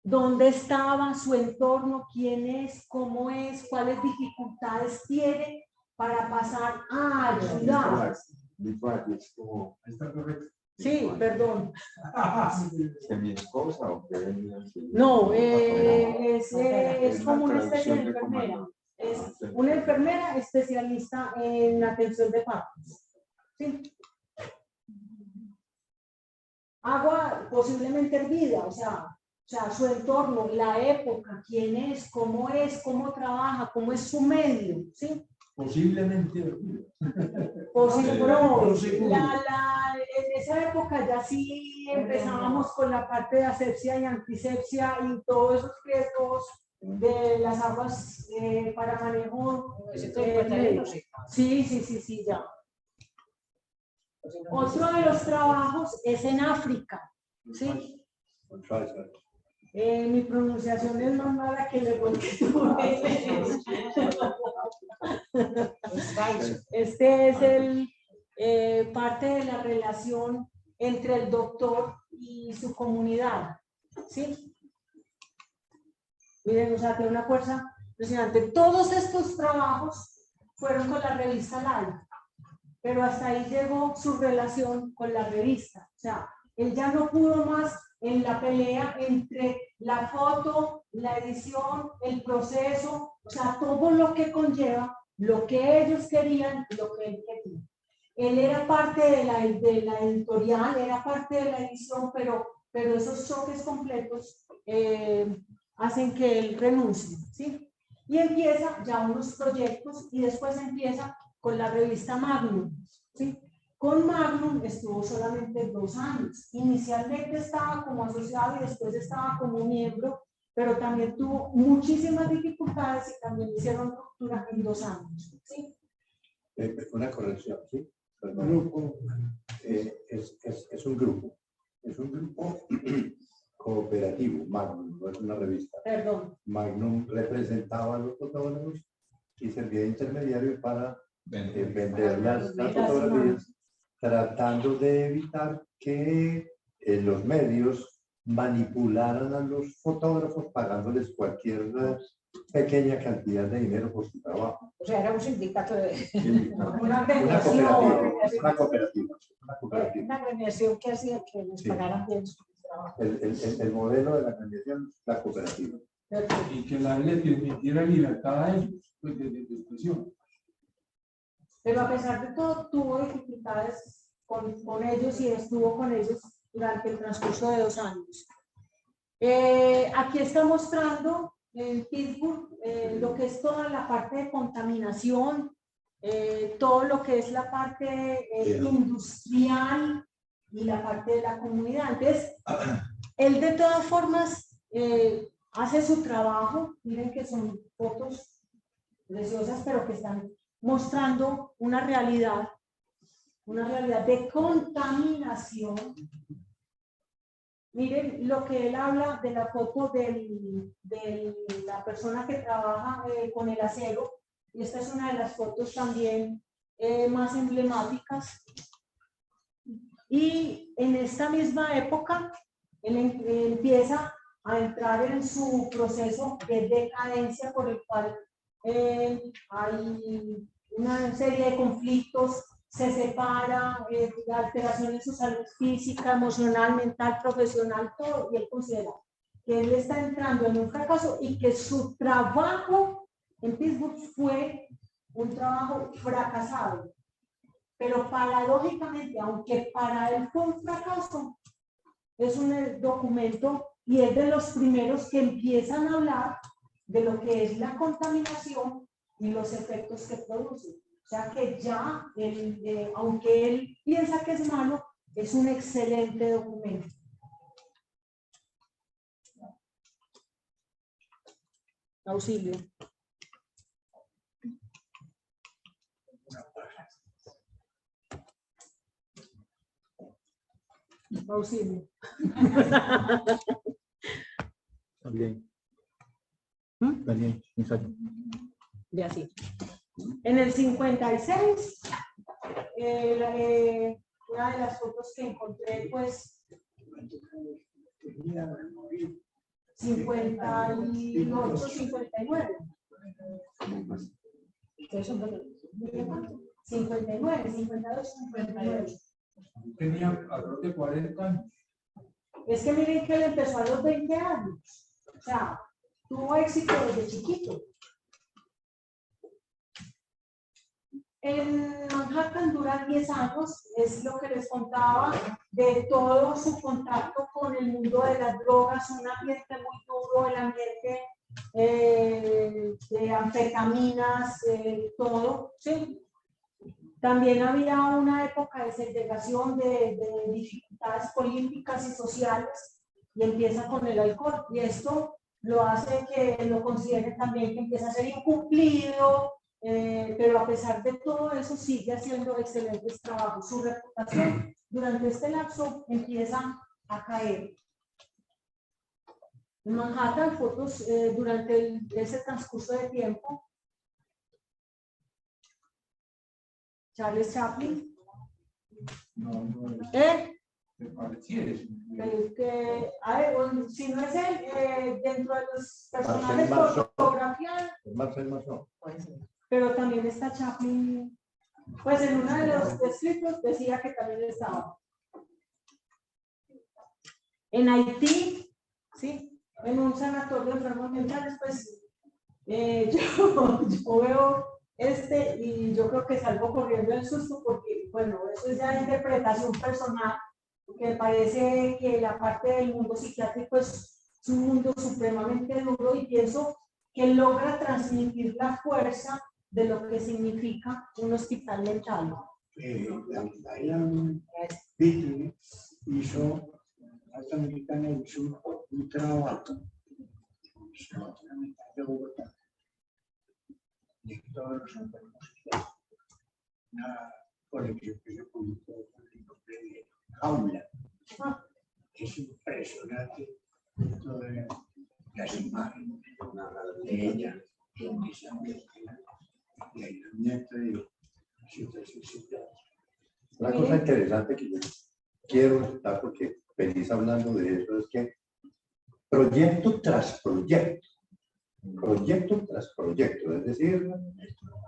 ¿Dónde estaba su entorno? ¿Quién es? ¿Cómo es? ¿Cuáles dificultades tiene para pasar a ayudar? Está correcto. Sí, perdón. ¿De mi esposa o qué? No, es como una especie de enfermera. Es una enfermera especialista en atención de partos. ¿Sí? Agua posiblemente hervida, o sea, su entorno, la época, quién es, cómo trabaja, cómo es su medio, ¿sí? Posiblemente. En esa época ya sí empezábamos con la parte de asepsia y antisepsia y todos esos riesgos de las aguas para manejo. Sí, ya. Otro de los trabajos es en África, ¿sí? Mi pronunciación es más mala que le Este es parte de la relación entre el doctor y su comunidad, ¿sí? Miren, o sea, tiene una fuerza impresionante. Todos estos trabajos fueron con la revista Live, pero hasta ahí llegó su relación con la revista. O sea, él ya no pudo más en la pelea entre la foto, la edición, el proceso, o sea, todo lo que conlleva, lo que ellos querían y lo que él quería. Él era parte de la editorial, era parte de la edición, pero esos choques completos hacen que él renuncie, ¿sí? Y empieza ya unos proyectos y después empieza con la revista Magnum, ¿sí? Con Magnum estuvo solamente 2 años. Inicialmente estaba como asociado y después estaba como miembro, pero también tuvo muchísimas dificultades y también hicieron ruptura en 2 años, ¿sí? Una corrección, ¿sí? Grupo. Es un grupo. Es un grupo cooperativo, Magnum, no es una revista. Perdón. Magnum representaba a los fotógrafos y servía de intermediario para vender las fotografías, tratando de evitar que los medios manipularan a los fotógrafos pagándoles cualquier pequeña cantidad de dinero por su trabajo. O sea, era un sindicato de... Una cooperativa. Una agremiación que hacía que les pagaran bien su trabajo. El modelo de la agremiación es la cooperativa. Y que la ley les permitiera libertad a ellos, pues, de expresión. Pero a pesar de todo, tuvo dificultades con ellos y estuvo con ellos durante el transcurso de 2 años. Aquí está mostrando en Pittsburgh lo que es toda la parte de contaminación, todo lo que es la parte industrial y la parte de la comunidad. Entonces, él de todas formas hace su trabajo. Miren que son fotos preciosas, pero que están mostrando una realidad de contaminación. Miren lo que él habla de la foto de la persona que trabaja con el acero, y esta es una de las fotos también más emblemáticas. Y en esta misma época, él empieza a entrar en su proceso de decadencia, por el cual hay una serie de conflictos, se separa, alteraciones en su salud física, emocional, mental, profesional, todo, y él considera que él está entrando en un fracaso y que su trabajo en Pittsburgh fue un trabajo fracasado. Pero paradójicamente, aunque para él fue un fracaso, es un documento y es de los primeros que empiezan a hablar de lo que es la contaminación y los efectos que produce. O sea que ya, aunque él piensa que es malo, es un excelente documento. Auxilio. Auxilio. También. También, ensayo. De así. En el 56, una de las fotos que encontré, pues, 58, 59. 59, 52, 59. Tenía alrededor de 40 años. Es que miren que él empezó a los 20 años. O sea, tuvo éxito desde chiquito. En Manhattan dura 10 años, es lo que les contaba, de todo su contacto con el mundo de las drogas, un ambiente muy duro, el ambiente de anfetaminas, todo, ¿sí? También había una época de segregación, de dificultades políticas y sociales, y empieza con el alcohol, y esto lo hace que lo consideren también que empieza a ser incumplido, pero a pesar de todo eso sigue haciendo excelentes trabajos. Su reputación durante este lapso empieza a caer. En Manhattan, fotos durante ese transcurso de tiempo. Charles Chaplin. No, me parecía eso. A ver, bueno, si no es él, dentro de los personajes Marcel fotografiados. Marcel Marceau. Pero también está Chaplin, pues en uno de los escritos decía que también estaba. En Haití, sí, en un sanatorio de enfermos mentales, pues yo veo y yo creo que salgo corriendo el susto porque, bueno, eso es ya interpretación personal, porque me parece que la parte del mundo psiquiátrico es un mundo supremamente duro y pienso que logra transmitir la fuerza de lo que significa un hospital mental. Diane Beatle hizo, esta americana hizo un trabajo de Bogotá, de todos los enfermos psiquiátricos. Una colección que se publicó con el nombre de Jaula. Es impresionante todas las imágenes de ella en esa y aislamiento y situaciones. Una cosa interesante que yo quiero notar, porque venís hablando de eso, es que proyecto tras proyecto, es decir,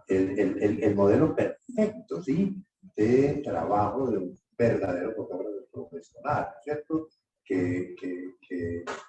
el modelo perfecto, ¿sí?, de trabajo de un verdadero fotógrafo profesional, ¿cierto?, que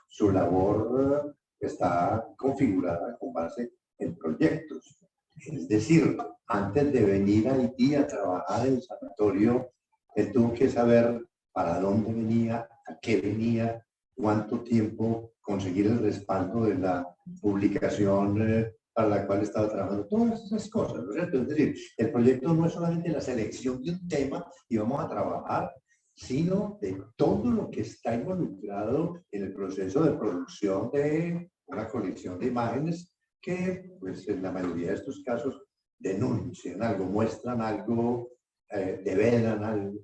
su labor está configurada con base en proyectos. Es decir, antes de venir a Haití a trabajar en el sanatorio, él tuvo que saber para dónde venía, a qué venía, cuánto tiempo, conseguir el respaldo de la publicación para la cual estaba trabajando, todas esas cosas, ¿no es cierto? Es decir, el proyecto no es solamente la selección de un tema y vamos a trabajar, sino de todo lo que está involucrado en el proceso de producción de una colección de imágenes que, pues, en la mayoría de estos casos denuncian algo, muestran algo, develan algo.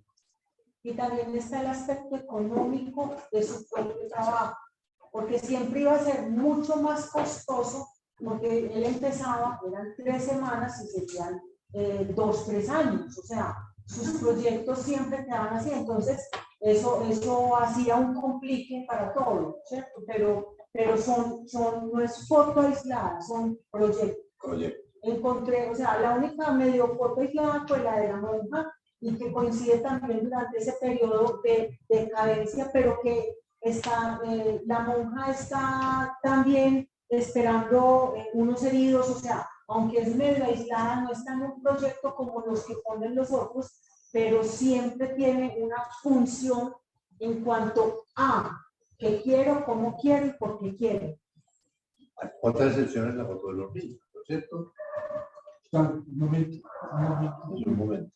Y también está el aspecto económico de su propio trabajo, porque siempre iba a ser mucho más costoso, porque él empezaba, eran 3 semanas y serían 2, 3 años, o sea, sus proyectos siempre quedaban así, entonces eso hacía un complique para todo, ¿cierto? Pero no es foto aislada, son proyectos. Encontré, o sea, la única medio foto aislada fue la de la monja, y que coincide también durante ese periodo de decadencia, pero que está, la monja está también esperando unos heridos, o sea, aunque es medio aislada, no está en un proyecto como los que ponen los otros, pero siempre tiene una función en cuanto a qué quiero, cómo quiero y por qué quiero. Otra excepción es la foto de los niños, ¿no es cierto? Un momento. Un momento.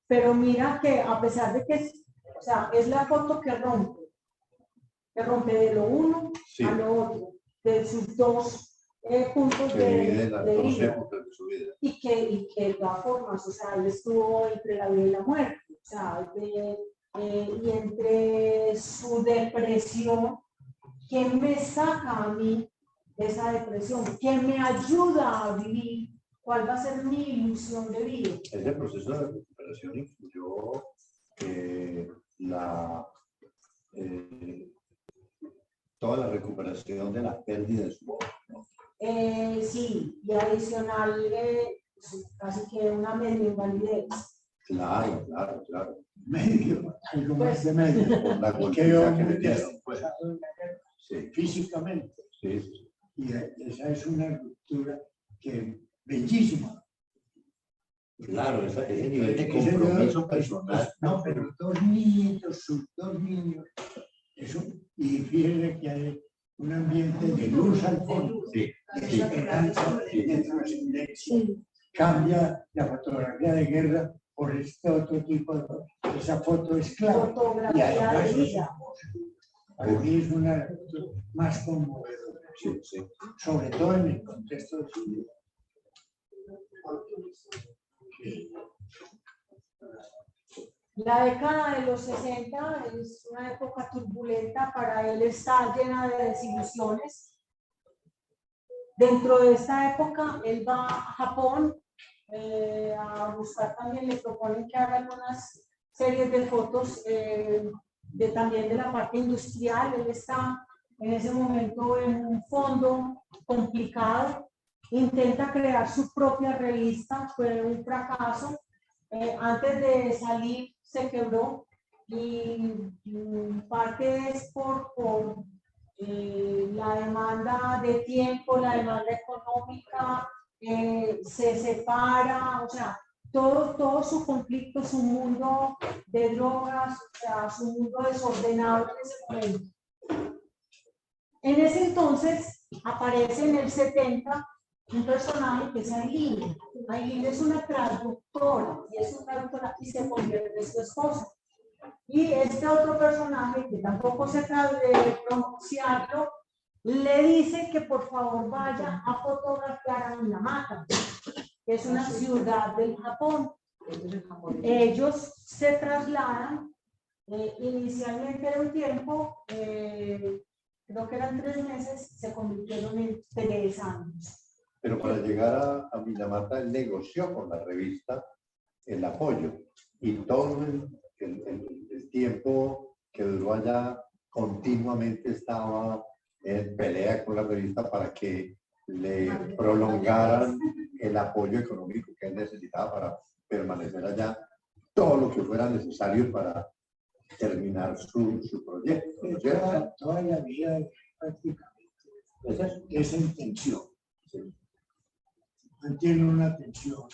Pero mira que a pesar de que o sea, es la foto que rompe de lo uno Sí. a lo otro, de sus dos puntos Que divide las de dos vida. épocas de su vida. Y que de todas formas, o sea, él estuvo entre la vida y la muerte, o sea, y entre su depresión, ¿quién me saca a mí de esa depresión? ¿Quién me ayuda a vivir? ¿Cuál va a ser mi ilusión de vida? Ese proceso de recuperación incluyó toda la recuperación de la pérdida de su voz, ¿no? Sí, y adicional, casi que una medio invalidez. Claro. Medio, algo más Pues, de medio. Por la Quedó golpiza que muy le dieron, pues. destrozado en la guerra, Sí, físicamente. sí. Y esa es una ruptura que bellísima. Claro, ese nivel de compromiso personal. No, pero sus dos niños, eso, y fíjense que hay un ambiente de luz al fondo, Sí, de sí. esperanza, de trascendencia. Cambia la fotografía de guerra por este otro tipo de foto. Esa foto es clave. Y Fotografía además de es vida. para mí es una más conmovedora, Sí. sobre todo en el contexto de su vida. La década de los 60 es una época turbulenta, para él está llena de desilusiones. Dentro de esta época, él va a Japón a buscar también, le proponen que haga algunas series de fotos también de la parte industrial. Él está en ese momento en un fondo complicado, intenta crear su propia revista, fue un fracaso. Antes de salir se quebró y parte es por la demanda de tiempo, la demanda económica, se separa, o sea, todo su conflicto, su mundo de drogas, o sea, su mundo desordenado en ese momento. En ese entonces aparece en el 70 un personaje que es Aileen. Aileen es una traductora y se convierte en su esposa. Y este otro personaje, que tampoco se trata de pronunciarlo, le dice que por favor vaya a fotografiar a Minamata, que es una ciudad del Japón. Ellos se trasladan, inicialmente era un tiempo, creo que eran 3 meses, se convirtieron en 3 años. Pero para llegar a Minamata, él negoció con la revista el apoyo, y todo el tiempo que duró allá continuamente estaba en pelea con la revista para que le prolongaran el apoyo económico que él necesitaba para permanecer allá, todo lo que fuera necesario para terminar su proyecto, ¿no es cierto? Toda la vida prácticamente es en tensión. Mantiene una tensión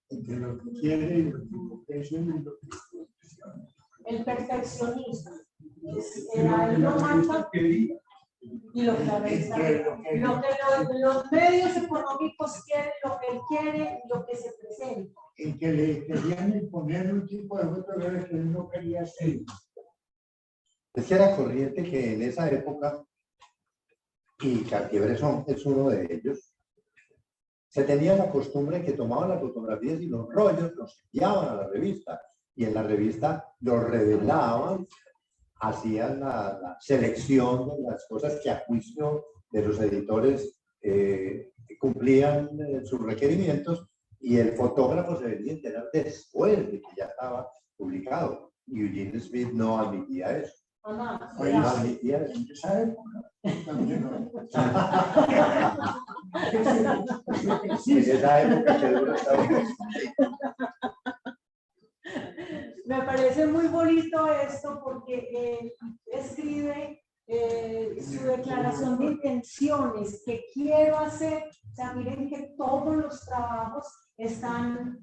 entre lo que quiere y lo que es y lo que El perfeccionismo. Él lo mata Y lo que la revista, lo que los medios económicos quieren, lo que él quiere, lo que se presenta. Y que le querían imponer un tipo de fotografía que él no quería hacer. Es que era corriente que en esa época, y Cartier-Bresson es uno de ellos, se tenía la costumbre que tomaban las fotografías y los rollos los enviaban a la revista, y en la revista los revelaban, hacían la selección de las cosas que a juicio de los editores cumplían sus requerimientos, y el fotógrafo se venía a enterar después de que ya estaba publicado. Y Eugene Smith no admitía eso. Oye, No admitía eso. en esa época también no. En esa época que dura Estados Unidos. Me parece muy bonito esto porque él escribe su declaración de intenciones que quiero hacer. O sea, miren que todos los trabajos están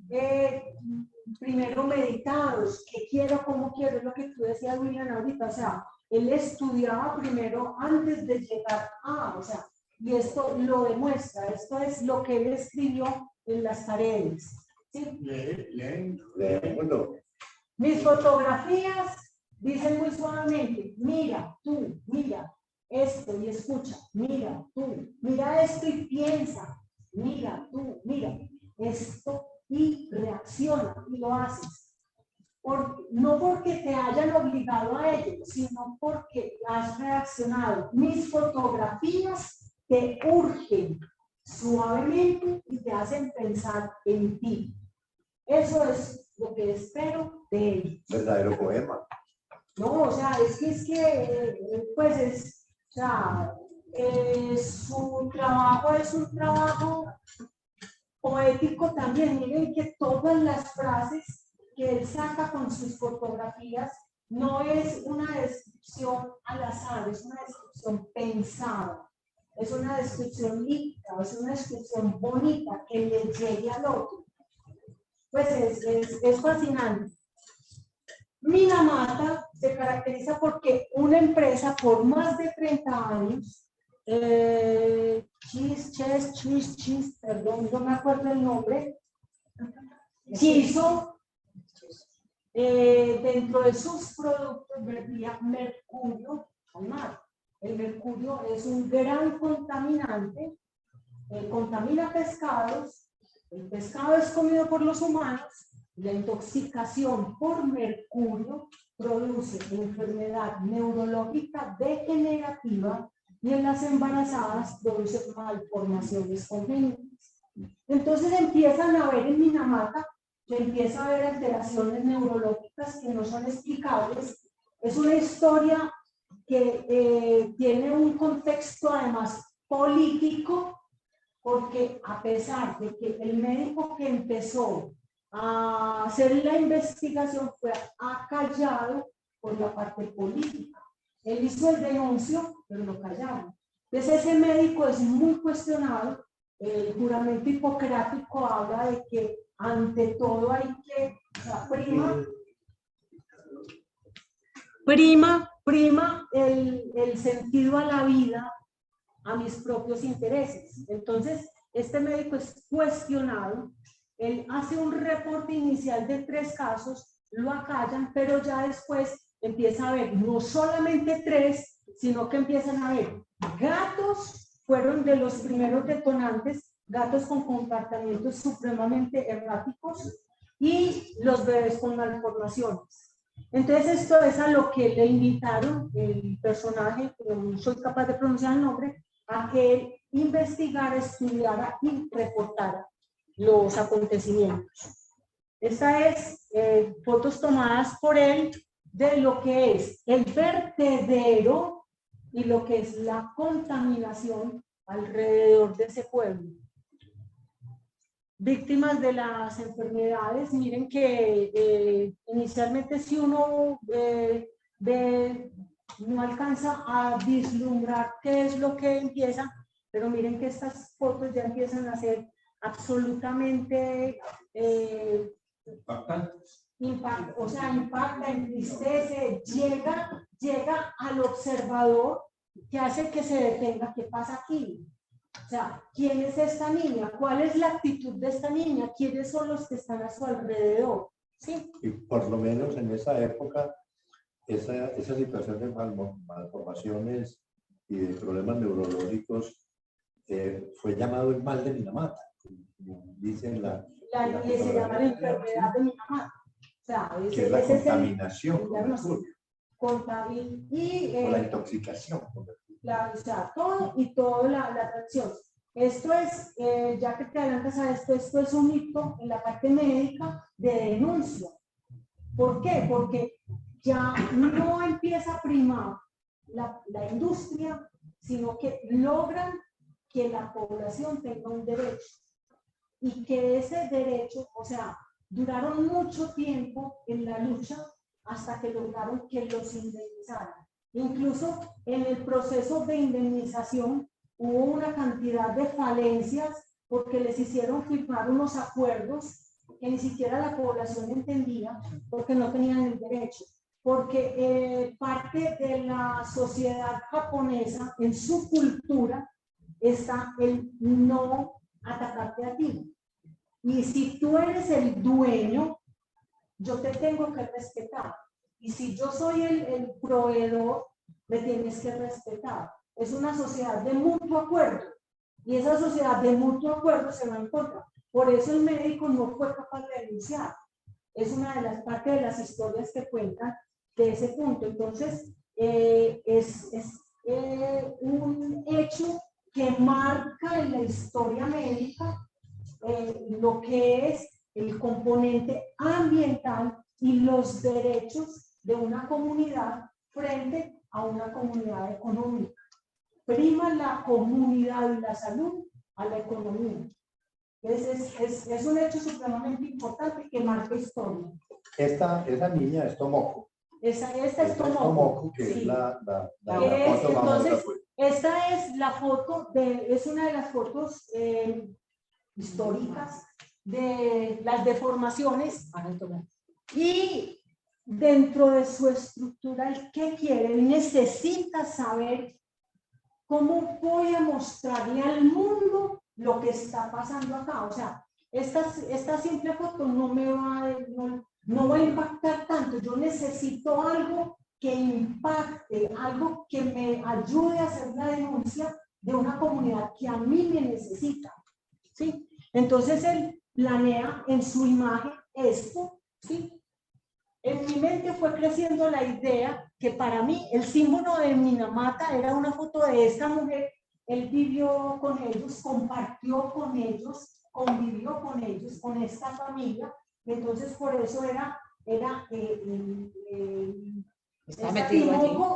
primero meditados, que quiero, cómo quiero, es lo que tú decías, William, ahorita. O sea, él estudiaba primero antes de llegar a, o sea, y esto lo demuestra, esto es lo que él escribió en las paredes. ¿Sí? Leémoslo. Mis fotografías dicen muy suavemente, mira tú, mira esto y escucha, mira tú, mira esto y piensa, mira tú, mira esto y reacciona y lo haces. No porque te hayan obligado a ello, sino porque has reaccionado. Mis fotografías te urgen suavemente y te hacen pensar en ti. Eso es lo que espero de él. Verdadero poema. No, o sea, es que pues es, o sea, su trabajo es un trabajo poético también. Miren que todas las frases que él saca con sus fotografías no es una descripción al azar, es una descripción pensada, es una descripción líquida, es una descripción bonita que le llegue al otro. Pues es fascinante. Minamata se caracteriza porque una empresa por más de 30 años, perdón, no me acuerdo el nombre, quiso, dentro de sus productos vertía mercurio al mar. El mercurio es un gran contaminante, contamina pescados, el pescado es comido por los humanos. La intoxicación por mercurio produce enfermedad neurológica degenerativa y en las embarazadas produce malformaciones congénitas. Entonces empiezan a ver en Minamata, que empieza a haber alteraciones neurológicas que no son explicables. Es una historia que tiene un contexto además político, porque a pesar de que el médico que empezó a hacer la investigación fue acallado por la parte política. Él hizo el denuncio, pero lo callaron. Entonces ese médico es muy cuestionado. El juramento hipocrático habla de que ante todo hay que, o sea, prima el sentido a la vida a mis propios intereses. Entonces este médico es cuestionado. Él hace un reporte inicial de 3 casos, lo acallan, pero ya después empieza a ver no solamente 3, sino que empiezan a ver gatos, fueron de los primeros detonantes, gatos con comportamientos supremamente erráticos y los bebés con malformaciones. Entonces esto es a lo que le invitaron el personaje, que no soy capaz de pronunciar el nombre, a que él investigara, estudiara y reportara los acontecimientos. Esta es fotos tomadas por él de lo que es el vertedero y lo que es la contaminación alrededor de ese pueblo. Víctimas de las enfermedades, miren que inicialmente si uno no alcanza a vislumbrar qué es lo que empieza, pero miren que estas fotos ya empiezan a ser absolutamente impacta, entristece, llega al observador que hace que se detenga. ¿Qué pasa aquí? O sea, ¿quién es esta niña? ¿Cuál es la actitud de esta niña? ¿Quiénes son los que están a su alrededor? ¿Sí? Y por lo menos en esa época, esa situación de malformaciones y de problemas neurológicos fue llamado el mal de Minamata, como dicen Se llama la enfermedad de Minamata. O sea, que es la ese es contaminación el con mercurio, o la intoxicación con mercurio. o sea, todo y toda la atracción. Esto es, ya que te adelantas a esto es un hito en la parte médica de denuncia. ¿Por qué? Porque ya no empieza a primar la industria, sino que logran que la población tenga un derecho. Y que ese derecho, o sea, duraron mucho tiempo en la lucha hasta que lograron que los indemnizaran. Incluso en el proceso de indemnización hubo una cantidad de falencias porque les hicieron firmar unos acuerdos que ni siquiera la población entendía porque no tenían el derecho. Porque parte de la sociedad japonesa, en su cultura, está el no atacarte a ti. Y si tú eres el dueño, yo te tengo que respetar. Y si yo soy el proveedor, me tienes que respetar. Es una sociedad de mutuo acuerdo. Y esa sociedad de mutuo acuerdo se va en contra. Por eso el médico no fue capaz de denunciar. Es una de las partes de las historias que cuentan de ese punto. Entonces, es un hecho que marca en la historia médica lo que es el componente ambiental y los derechos de una comunidad frente a una comunidad económica. Prima la comunidad y la salud a la economía. Es un hecho supremamente importante que marca historia. Esa niña es Tomoko. Esta es Tomoko, que sí. es la foto entonces, esta es la foto es una de las fotos históricas de las deformaciones y dentro de su estructura, el que quiere, él necesita saber cómo voy a mostrarle al mundo lo que está pasando acá. O sea, esta simple foto no va a impactar tanto. Yo necesito algo que impacte, algo que me ayude a hacer la denuncia de una comunidad que a mí me necesita. ¿Sí? Entonces él planea en su imagen esto, ¿sí? En mi mente fue creciendo la idea que para mí el símbolo de Minamata era una foto de esta mujer. Él vivió con ellos, compartió con ellos, convivió con ellos, con esta familia. Entonces por eso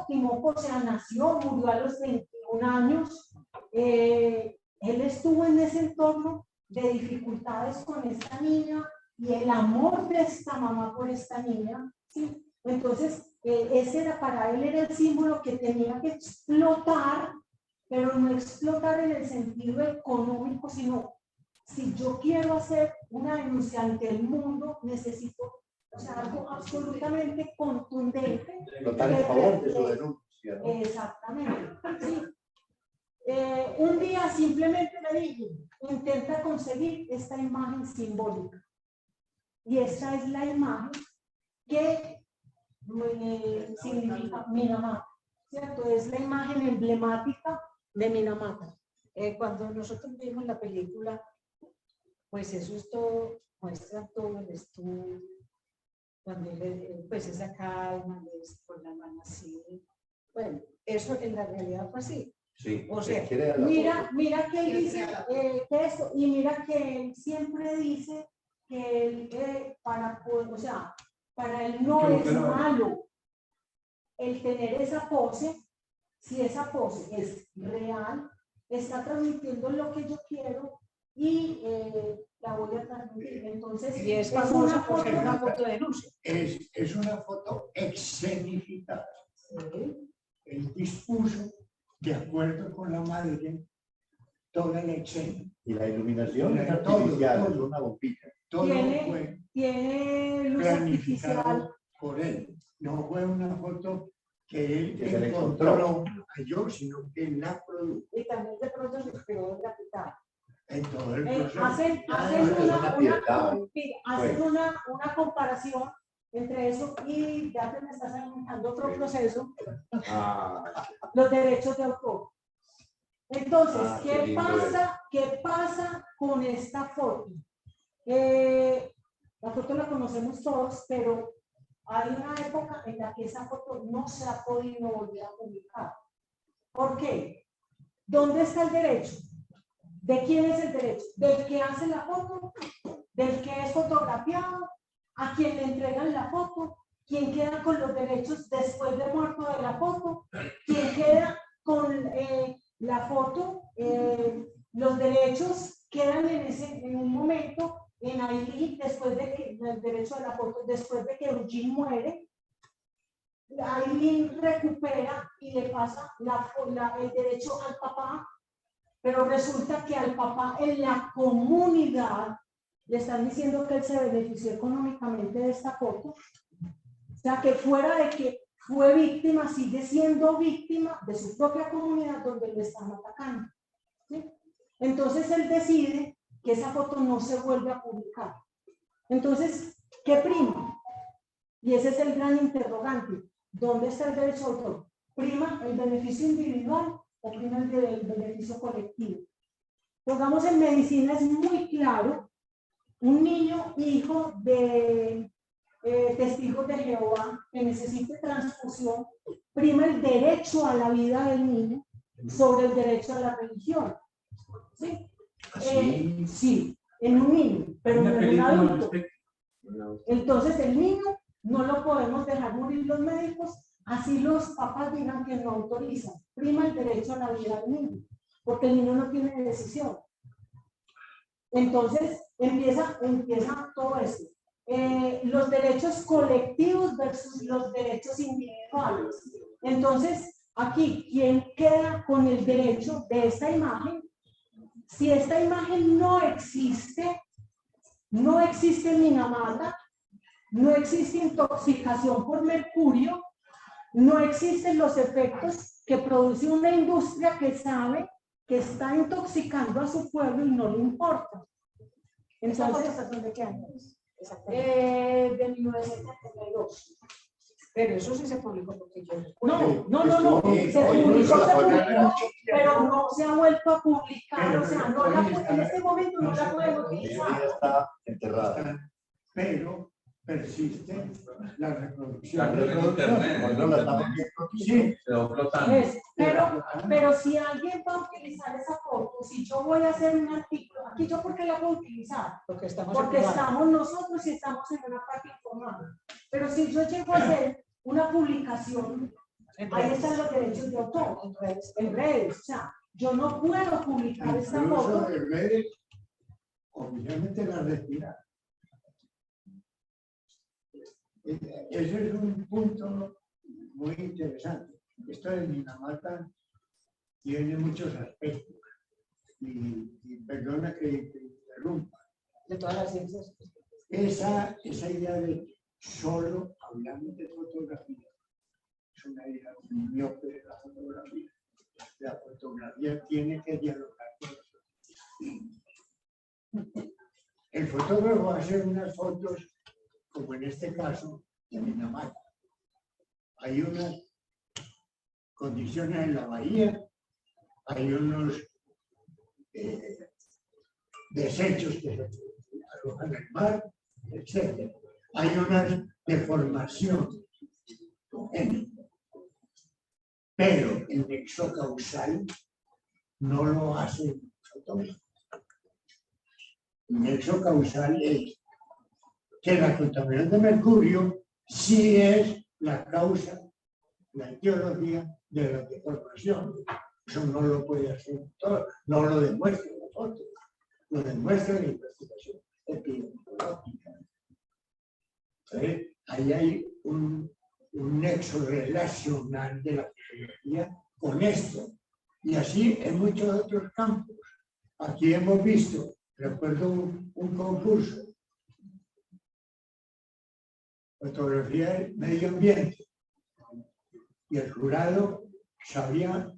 Timoko, o sea, nació, murió a los 21 años. Él estuvo en ese entorno de dificultades con esta niña y el amor de esta mamá por esta niña, ¿sí? Entonces, ese era para él era el símbolo que tenía que explotar, pero no explotar en el sentido económico, sino si yo quiero hacer una denuncia ante el mundo, necesito, o sea, algo absolutamente contundente. Explotar en favor de su denuncia, ¿no? Exactamente, sí. Un día simplemente le dije, intenta conseguir esta imagen simbólica. Y esta es la imagen que significa Minamata, ¿cierto? Es la imagen emblemática de Minamata. Cuando nosotros vimos la película, pues eso es todo, muestra todo el estudio, cuando pues esa calma, con la mano así. Bueno, eso en la realidad fue así. Sí, o sea, mira que él dice que esto, y mira que él siempre dice que él, o sea, para él no es malo el tener esa pose, si esa pose es real, está transmitiendo lo que yo quiero y la voy a transmitir. Entonces, y es famosa por ser una foto de denuncia. Es una foto escenificada. Él dispuso, de acuerdo con la madre, toda la escena. Y la iluminación es artificial, es una bombilla. Todo tiene luz planificado artificial por él. No fue una foto que él que se le encontró cayó, sino que la produjo Y también de pronto se quedó en la mitad. en todo el proceso. Hacen una comparación entre eso y ya te me estás adelantando otro proceso, los derechos de autor. Entonces, ¿qué pasa con esta foto? La foto la conocemos todos, pero hay una época en la que esa foto no se ha podido volver a publicar. ¿Por qué? ¿Dónde está el derecho? ¿De quién es el derecho? ¿Del que hace la foto? ¿Del que es fotografiado? ¿A quién le entregan la foto? ¿Quién queda con los derechos después de muerto de la foto? ¿Quién queda con la foto? Los derechos quedan en un momento en Aileen, después de que el derecho a la foto, después de que Eugene muere, Aileen recupera y le pasa el derecho al papá, pero resulta que al papá en la comunidad le están diciendo que él se benefició económicamente de esta foto. O sea, que fuera de que fue víctima, sigue siendo víctima de su propia comunidad donde le están atacando. ¿Sí? Entonces él decide que esa foto no se vuelve a publicar. Entonces, ¿qué prima? Y ese es el gran interrogante. ¿Dónde está el derecho de autor? ¿Prima el beneficio individual o prima el beneficio colectivo? Pongamos, en medicina es muy claro, un niño hijo de testigos de Jehová que necesite transfusión, prima el derecho a la vida del niño sobre el derecho a la religión. ¿Sí? Sí, en un niño, pero no en un adulto. Entonces el niño no lo podemos dejar morir los médicos, así los papás digan que no autorizan. Prima el derecho a la vida del niño, porque el niño no tiene decisión. Entonces empieza todo esto. Los derechos colectivos versus los derechos individuales. Entonces, aquí, ¿quién queda con el derecho de esta imagen? Si esta imagen no existe Minamata, no existe intoxicación por mercurio, no existen los efectos que produce una industria que sabe que está intoxicando a su pueblo y no le importa. Entonces, ¿de qué años? De 1972. Pero eso sí se publicó porque yo... No. Se publicó, pero no se ha vuelto a publicar. O sea, en este momento no la podemos utilizar. Está enterrada. Pero persiste la reproducción. La reproducción. No la estamos viendo. Sí. Quedó flotando. Pero si alguien va a utilizar esa foto, si yo voy a hacer un artículo, aquí yo, ¿por qué la puedo utilizar? Porque estamos nosotros y estamos en una parte informada. Pero si yo llego a hacer una publicación, ahí están los derechos de autor, en redes. O sea, yo no puedo publicar esta foto. En redes, oficialmente la retira. Ese es un punto muy interesante. Esto de Minamata tiene muchos aspectos. Y perdona que interrumpa. De todas las ciencias. Esa idea de solo hablando de fotografía es una idea muy miope de la fotografía. La fotografía tiene que dialogar con nosotros. El fotógrafo hace unas fotos, como en este caso, de Minamata. Hay unas condiciones en la bahía, hay unos desechos que se alojan en el mar, etc. Hay una deformación congénita. Pero el nexo causal no lo hace el fotógrafo. El nexo causal es que la contaminación de mercurio sí es la causa, la etiología de la deformación. Eso no lo puede hacer todo, no lo demuestra la foto, lo demuestra la investigación epidemiológica. Ahí hay un nexo relacional de la fotografía con esto. Y así en muchos otros campos. Aquí hemos visto, recuerdo un concurso, fotografía del medio ambiente, y el jurado sabía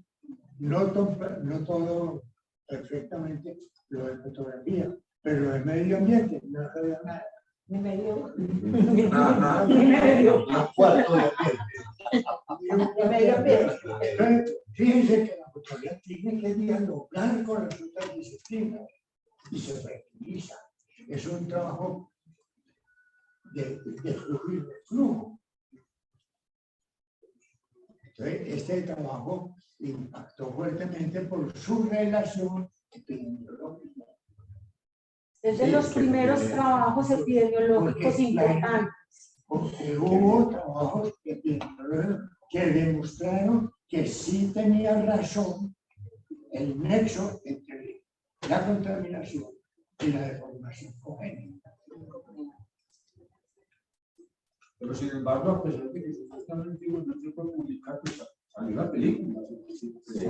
no todo perfectamente lo de fotografía, pero lo de medio ambiente no sabía nada. Me medio. Un cuarto de Entonces, fíjense que la fotografía tiene que dialogar con las otras disciplinas y se reutiliza. Es un trabajo de flujo y de flujo. Entonces, este trabajo impactó fuertemente por su relación epidemiológica. Es de los primeros trabajos epidemiológicos importantes. Porque hubo trabajos epidemiológicos que demostraron que sí tenía razón el nexo entre la contaminación y la deformación congénita. Pero sin embargo, a pesar de que supuestamente no se puede publicar, pues salió la película.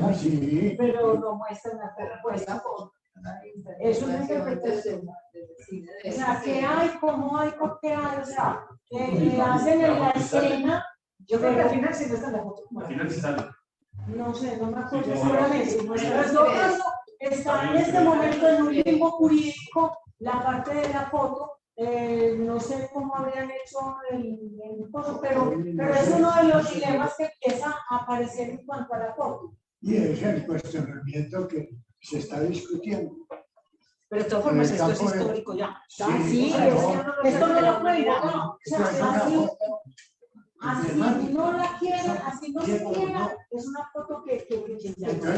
Ah, sí. Pero no muestra una propuesta. Es una interpretación. O sea, ¿qué hay? ¿Cómo hay? ¿Por qué hay? O sea, hacen en la escena. Yo creo que al final sí no está la foto. Al final sí sale. No sé, no me acuerdo Sí, seguramente. no, Pero en todo caso, está en este momento en un limbo jurídico la parte de la foto. No sé cómo habrían hecho el foto, pero es uno de los dilemas que empieza a aparecer en cuanto a la foto. Y es el cuestionamiento que se está discutiendo. Pero de todas formas, esto es histórico ya. Sí, Sí, esto no lo pueden no. O sea, así no la quieran, así no se quiera, es una foto que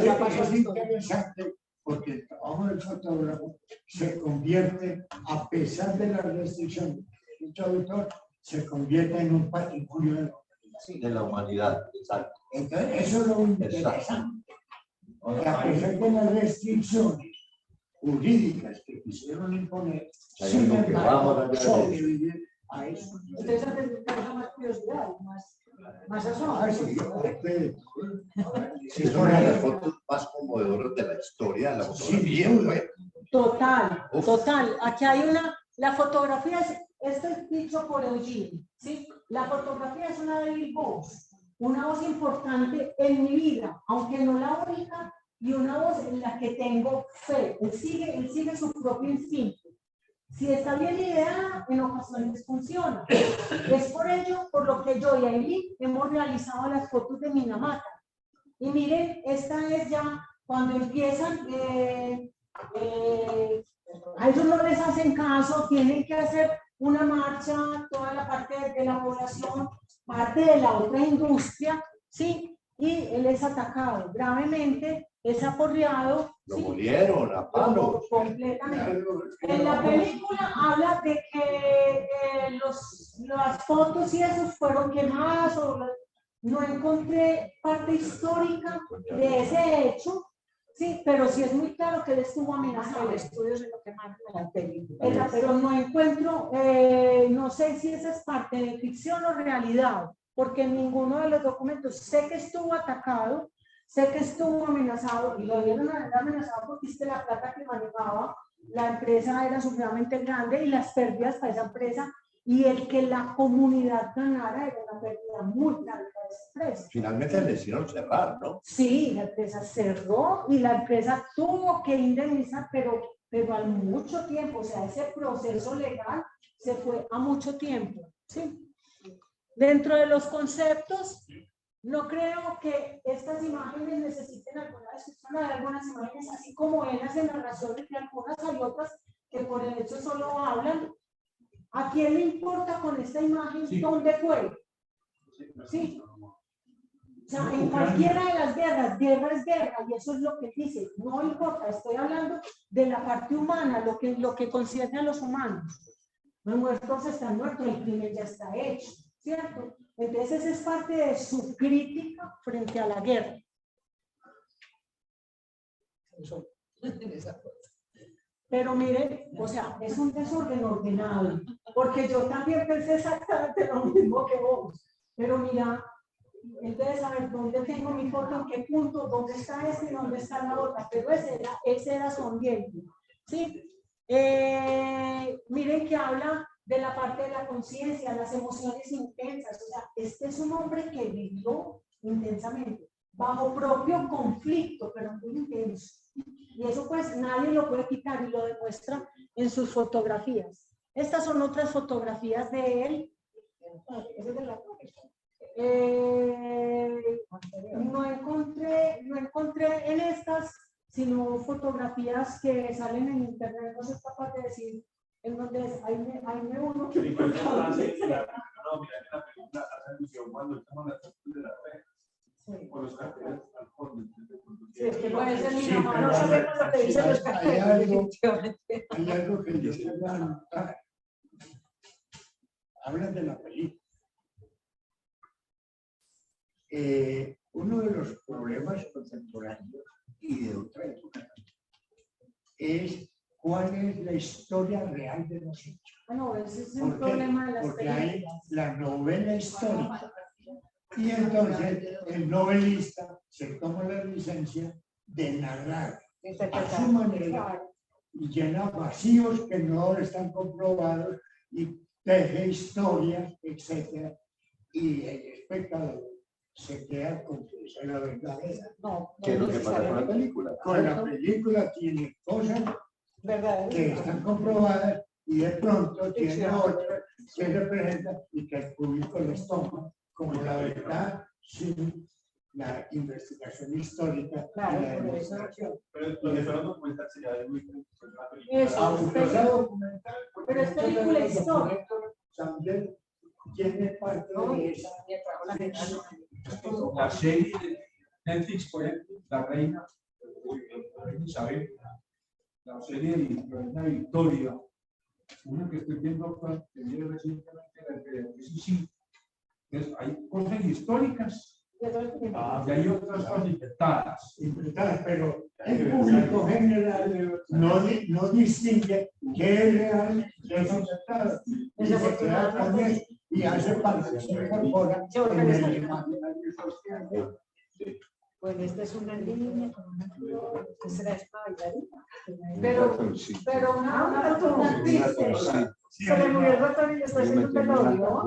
ya pasó. Es interesante porque el trabajo del fotógrafo se convierte, a pesar de las restricciones del derecho de autor, se convierte en un patrimonio de la humanidad. Exacto. Entonces, eso es lo interesante. Que a pesar de las restricciones jurídicas que quisieron imponer, sin embargo, sobrevivir a eso. Entonces, antes de más curiosidad, más asombro. Ah, sí, Es una de las fotos más conmovedoras de la historia de la fotografía. Pues. Total. Aquí hay la fotografía, esto es dicho por Eugene, ¿sí? La fotografía es una débil voz, una voz importante en mi vida, aunque no la única, y una voz en la que tengo fe. Él sigue su propio instinto. Si está bien ideada, en ocasiones funciona. Es por ello por lo que yo y Aileen hemos realizado las fotos de Minamata. Y miren, esta es ya cuando empiezan, a ellos no les hacen caso, tienen que hacer una marcha, toda la parte de la población, parte de la otra industria, ¿sí? Y él es atacado gravemente, es aporreado. Lo ¿sí? molieron a palos. Completamente. En la película habla de que las fotos y esos fueron quemadas, no encontré parte histórica de ese hecho, sí, pero sí es muy claro que él estuvo amenazado. El estudio es lo que marca la película. Pero no encuentro, no sé si esa es parte de ficción o realidad, porque en ninguno de los documentos sé que estuvo atacado, sé que estuvo amenazado, y lo vieron amenazado porque la plata que manejaba la empresa era supremamente grande y las pérdidas para esa empresa, y el que la comunidad ganara era una pérdida muy grande para esa empresa. Finalmente le hicieron cerrar, ¿no? Sí, la empresa cerró y la empresa tuvo que indemnizar, pero al mucho tiempo, o sea, ese proceso legal se fue a mucho tiempo, ¿sí? Dentro de los conceptos, no creo que estas imágenes necesiten alguna descripción, hay algunas imágenes así como en las narraciones de algunas, hay otras que por el hecho solo hablan. ¿A quién le importa con esta imagen dónde fue? Sí. O sea, en cualquiera de las guerras, guerra es guerra, y eso es lo que dice, no importa, estoy hablando de la parte humana, lo que concierne a los humanos. Los muertos están muertos, el crimen ya está hecho, ¿cierto? Entonces es parte de su crítica frente a la guerra. Pero miren, o sea, es un desorden ordenado, porque yo también pensé exactamente lo mismo que vos, pero mira, él debe saber dónde tengo mi foto, en qué punto, dónde está este y dónde está la otra, pero ese era su ambiente, ¿sí? Miren que habla de la parte de la conciencia, las emociones intensas, o sea, este es un hombre que vivió intensamente. bajo propio conflicto, pero muy intenso. Y eso pues nadie lo puede quitar y lo demuestra en sus fotografías. Estas son otras fotografías de él. No encontré en estas, sino fotografías que salen en internet, no soy capaz de decir en donde es, ahí me uno. No, mira, en la película hace alusión cuando estamos en la estación de la red, con los carteles al fondo. Sí, es que puede ser mi Sí, mamá, pero no sabemos lo que dicen los hay carteles, algo- definitivamente. Hay algo que yo quiero anotar. Hablan de la película. Uno de los problemas contemporáneos y de otra época es cuál es la historia real de los hechos. Bueno, ese es un ¿Por qué? problema de las Porque hay películas. la novela histórica y entonces el novelista se toma la licencia de narrar a su manera y llena vacíos que no están comprobados y teje historias, etc. Y el espectador se queda con que esa es la verdadera. No, ¿Qué es lo que pasa con la película? Con la película tiene cosas que están comprobadas y de pronto tiene otras que representan y que el público les toma como la verdad sin la investigación histórica y la demostración. Pero donde fuera un documental sería muy una película. Eso, Aunque sea documental, porque pero es muchos de película los histórica. documentos también tiene parte de esa. La serie de Netflix, por ejemplo, La Reina Isabel, la serie de la Reina Victoria, una que estoy viendo actual, que vi recientemente, la de sí, hay cosas históricas y hay otras cosas inventadas. Interpretadas, pero el público general no distingue qué es real y qué es inventado. Y se queda con eso y hace parte, se incorpora en el imaginario social. Bueno, esta es una línea con una flor, que será esta bailarina. Pero una foto triste. Sí. Se le murió el ratón y le está haciendo un velorio.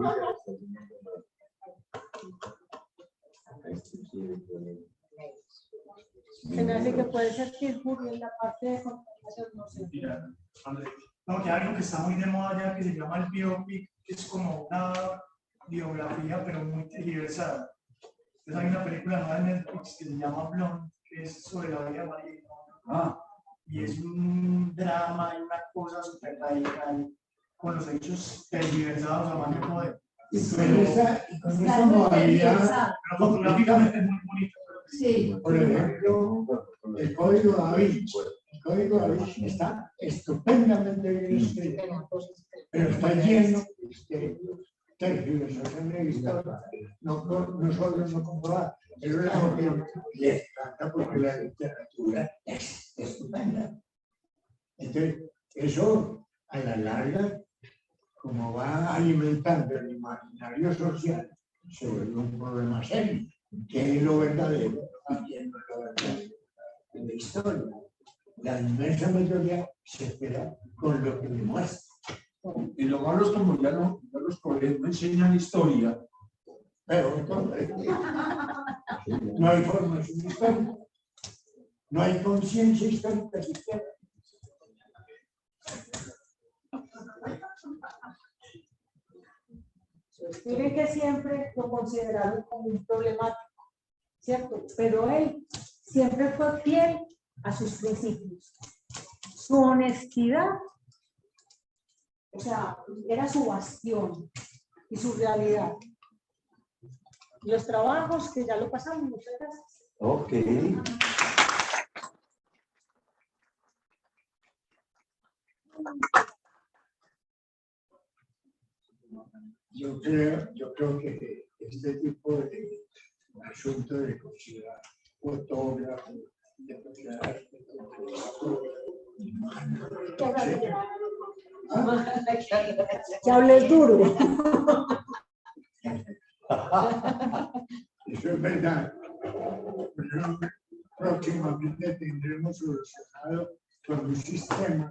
Se me hace que puede ser que en la parte de contaminación, no sé. Mira, Andrés. No, que hay algo que está muy de moda ya que se llama el biopic, que es como una biografía, pero muy tergiversada. Entonces hay una película nueva de Netflix que se llama Blonde, que es sobre la vida de María. Y es un drama y una cosa súper radical, con los hechos tergiversados a más no poder. Y con esa modalidad, Pero fotográficamente es muy bonito. Sí. por ejemplo, el Código Da Vinci. El Código Da Vinci está estupendamente bien escrito, pero está lleno de tergiversaciones históricas, no solo no comprobadas, pero la gente le encanta porque la literatura es estupenda. Entonces, eso a la larga, como va alimentando el imaginario social, se vuelve un problema serio. ¿Qué es lo verdadero? También no es lo verdadero en la historia. La inmensa mayoría se espera con lo que demuestra. Y lo malo es como ya los colegios no enseñan historia. Pero no hay formación histórica. No hay conciencia histórica siquiera. Miren que siempre lo consideraron como un problemático, ¿cierto? Pero él siempre fue fiel a sus principios. Su honestidad, o sea, era su bastión y su realidad. Los trabajos que ya lo pasamos, muchas gracias. Ok. Yo creo que este tipo de asunto de considerar fotógrafo, de considerar Que hables duro. eso es verdad. Pero próximamente tendremos solucionado con un sistema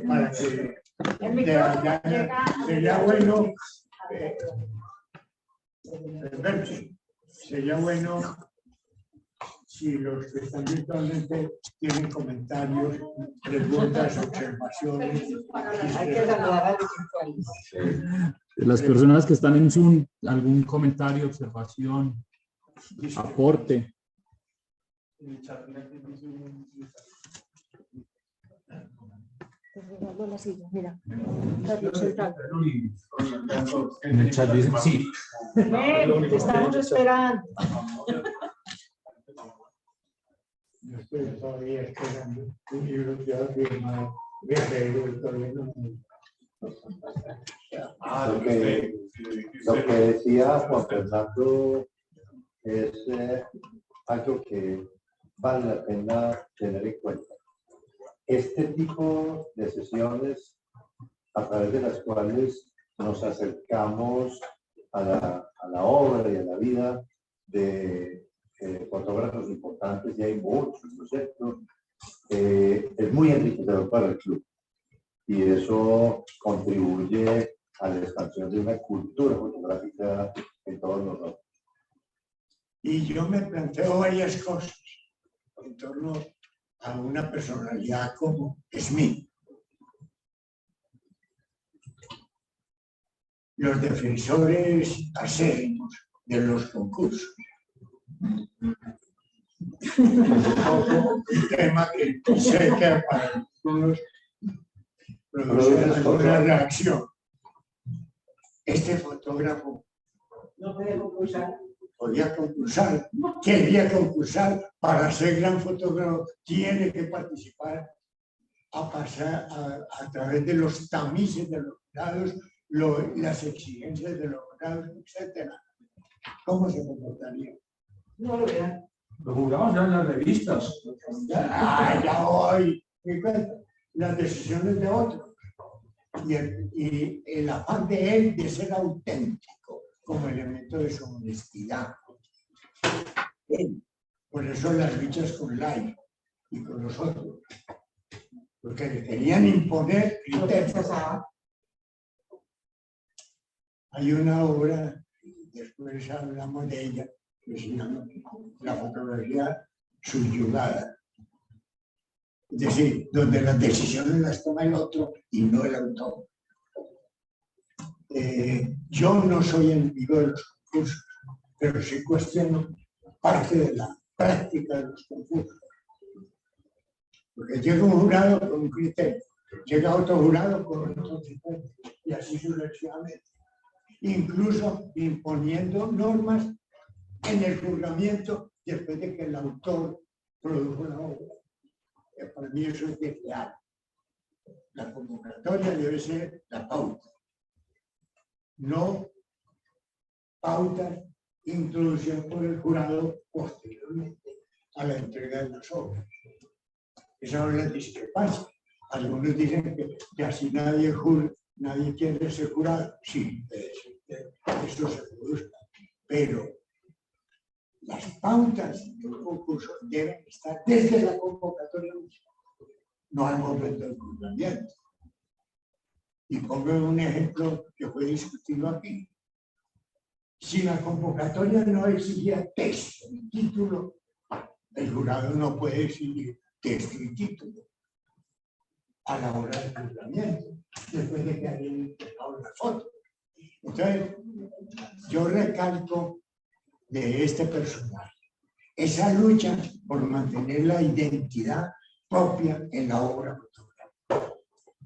para que El micrófono sería bueno sería bueno si los que están virtualmente tienen comentarios, preguntas, observaciones. Hay que saludar a los virtuales. Las personas que están en Zoom, algún comentario, observación, aporte. Mira, Carlos, sentado. En el chat dicen sí. Ven, te estamos esperando. Yo estoy todavía esperando un libro que va a firmar Guerrero y todavía no. Lo que decía Juan Fernando es algo que vale la pena tener en cuenta. Este tipo de sesiones a través de las cuales nos acercamos a la obra y a la vida de fotógrafos importantes, y hay muchos, ¿no es cierto? Es muy enriquecedor para el club y eso contribuye a la expansión de una cultura fotográfica en todos nosotros. Y yo me planteo varias cosas en torno a una personalidad como Smith. Los defensores acérrimos de los concursos. Un tema que sé que para algunos produce alguna reacción. Este fotógrafo No puede concursar. podía concursar, quería concursar, para ser gran fotógrafo tiene que participar a través de los tamices de los jurados, las exigencias de los jurados, etc. ¿Cómo se comportaría? No lo vean. Lo juramos ya en las revistas. Ya voy. Las decisiones de otros. Y el afán de él de ser auténtico como elemento de su honestidad. Por eso las luchas con Lai y con los otros. Porque le querían imponer criterios. Hay una obra, después hablamos de ella, que se llama La fotografía subyugada. Es decir, donde las decisiones las toma el otro y no el autor. Yo no soy enemigo de los concursos, pero sí cuestiono parte de la práctica de los concursos. Porque llega un jurado con un criterio, llega otro jurado con otro criterio, y así sucesivamente. Incluso imponiendo normas en el juzgamiento después de que el autor produjo la obra. Para mí eso es desear. La convocatoria debe ser la pauta. No pautas introducidas por el jurado posteriormente a la entrega de las obras. Esa es la discrepancia. Algunos dicen que así nadie quiere ser jurado. Sí, eso se produzca. Pero las pautas de un concurso deben estar desde la convocatoria, no al momento del juzgamiento. Y pongo un ejemplo que fue discutido aquí. Si la convocatoria no exigía texto y título, el jurado no puede exigir texto y título a la hora del juzgamiento, después de que hayan entregado la foto. Entonces, yo recalco de este personaje esa lucha por mantener la identidad propia en la obra fotográfica.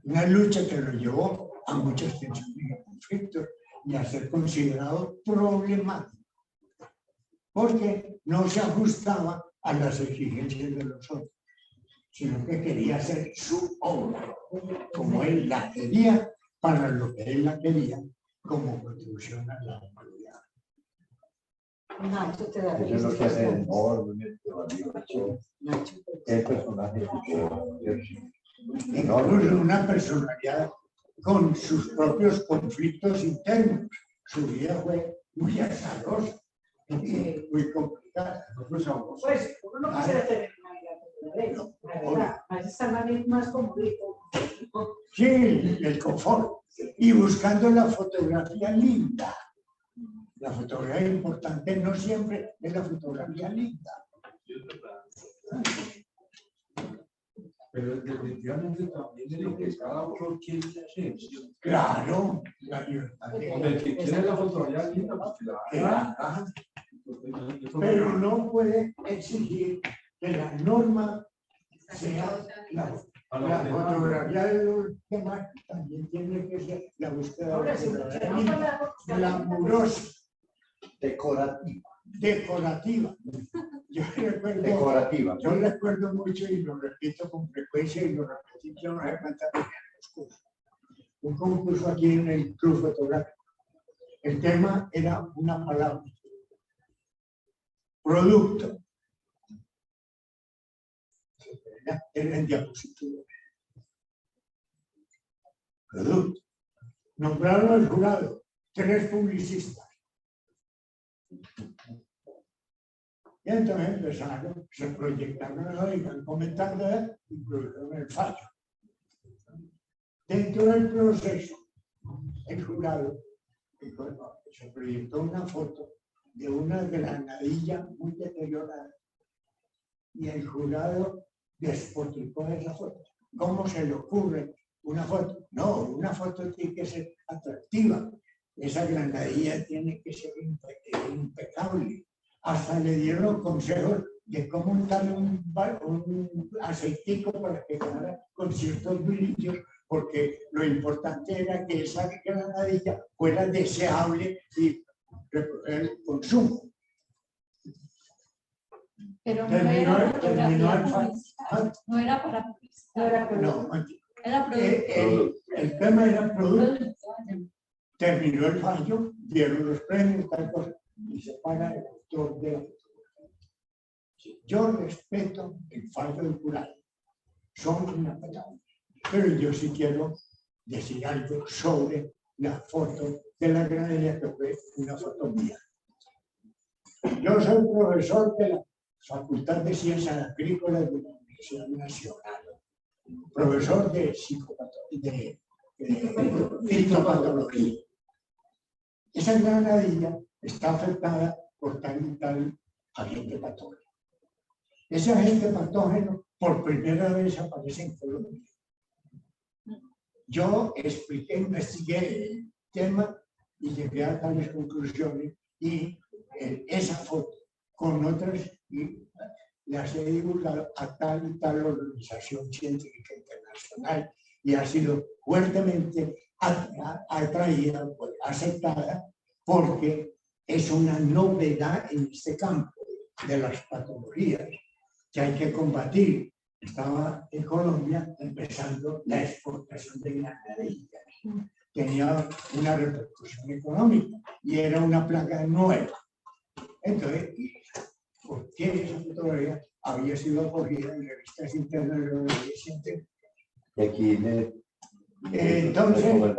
Una lucha que lo llevó a muchas tensiones y conflictos y a ser considerado problemático, porque no se ajustaba a las exigencias de los otros, sino que quería hacer su obra como él la quería, para lo que él la quería, como contribución a la humanidad. Nacho te da Eso es lo que hace enormemente valioso el personaje Incluso una personalidad con sus propios conflictos internos. Su vida fue muy azarosa, muy complicada. Pues uno no quisiera tener una vida como la verdad. A veces están más complicados. Sí, el confort. Y buscando la fotografía linda. La fotografía importante no siempre es la fotografía linda. Pero definitivamente también de lo que cada autor quiere hacer. Claro, la libertad de El que quiere la fotografía linda, pues que la que haga. haga. Pero no puede exigir que la norma sea la fotografía de los demás, también tiene que ser la búsqueda Ahora, de si la usted fotografía no glamurosa, Decorativa. decorativa. Yo recuerdo mucho y lo repito con frecuencia y lo repetí yo no sé cuántas veces en los cursos. Un concurso aquí en el Club Fotográfico. El tema era una palabra. Producto. Era en diapositiva. Producto. Nombraron al jurado 3 publicistas. Y entonces empezaron, se proyectaron, iban comentando y produjeron el fallo. Dentro del proceso, el jurado se proyectó una foto de una granadilla muy deteriorada y el jurado despotricó esa foto. ¿Cómo se le ocurre una foto? No, una foto tiene que ser atractiva. Esa granadilla tiene que ser impecable. Hasta le dieron consejos de cómo untarle un aceitico para que quedara con ciertos brillos, porque lo importante era que esa granadilla fuera deseable y el consumo. Pero no Terminó era el fotografía fallo. publicitaria, no era para publicitar. No, Era producto. el tema era producto. Terminó el fallo, dieron los premios, tal cosa, y se paga el autor de la fotografía. Yo respeto el fallo del jurado, son inapelables, pero yo sí quiero decir algo sobre la foto de la granadilla, que fue una foto mía. Yo soy profesor de la Facultad de Ciencias Agrícolas de la Universidad Nacional, profesor de fitopatología. Esa granadilla está afectada por tal y tal agente patógeno. Ese agente patógeno por primera vez aparece en Colombia. Yo expliqué, investigué el tema y llegué a tales conclusiones y esa foto con otras las he divulgado a tal y tal organización científica internacional y ha sido fuertemente atraída, aceptada, porque es una novedad en este campo de las patologías que hay que combatir. Estaba en Colombia empezando la exportación de granadillas. Tenía una repercusión económica y era una plaga nueva. Entonces, ¿por qué esa fotografía había sido acogida en revistas internacionales científicas? Y aquí Entonces,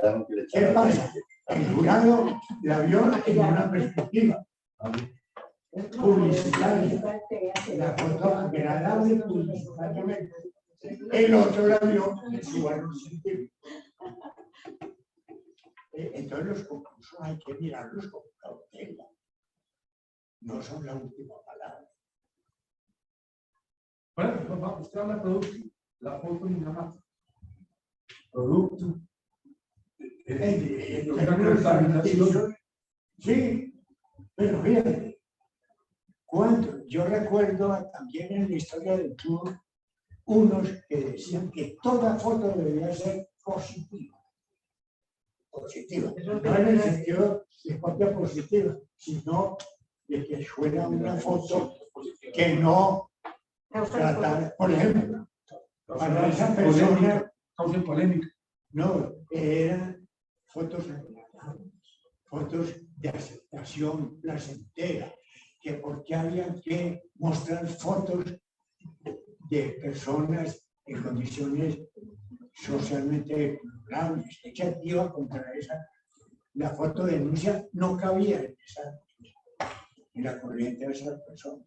¿qué pasa? El jurado la vio en una perspectiva publicitaria, la foto agradable publicitariamente. El otro la vio en su valor científico. Entonces los concursos hay que mirarlos con cautela. No son la última palabra. Bueno, usted habla de producto, la foto ni nada más. Producto. Sí, pero fíjate, cuando yo recuerdo también en la historia del club, unos que decían que toda foto debía ser positiva. Positiva. No en el sentido de copia positiva, sino de que fuera una foto que no tratara, por ejemplo, para esa persona. Causa polémica. No, eran fotos agradables, fotos de aceptación placentera, que porque había que mostrar fotos de personas en condiciones socialmente deplorables, que iba contra esa. La foto denuncia no cabía en la corriente de esas personas.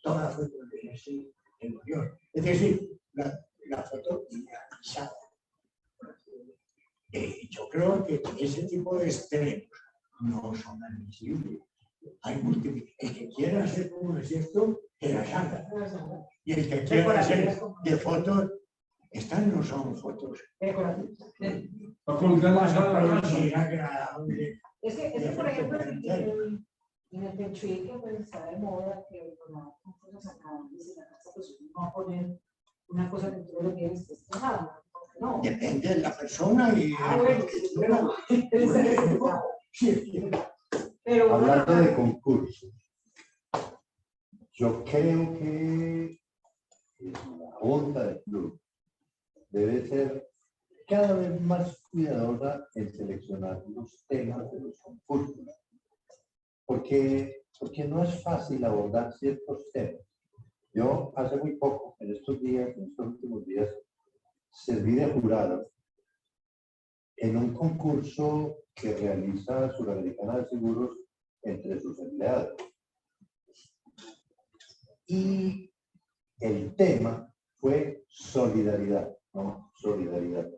Toda foto debe ser el mayor. Es decir, la foto idealizada. Yo creo que ese tipo de extremos no son admisibles. Hay el que quiera hacer como decía esto, que las haga. Y el que quiera hacer de fotos, estas no son fotos. Para colgar la sala. Es que, por ejemplo, en el Techuy, que pues está de moda, que bueno, cosas acá, en la casa, pues uno va a poner una cosa que tú lo tienes despejado. No. Depende de la persona y... Pero Hablando de concursos, yo creo que la junta del club debe ser cada vez más cuidadosa en seleccionar los temas de los concursos, porque no es fácil abordar ciertos temas. Yo hace muy poco, en estos últimos días, serví de jurado en un concurso que realiza Suramericana de Seguros entre sus empleados. Y el tema fue solidaridad, ¿no? Solidaridad.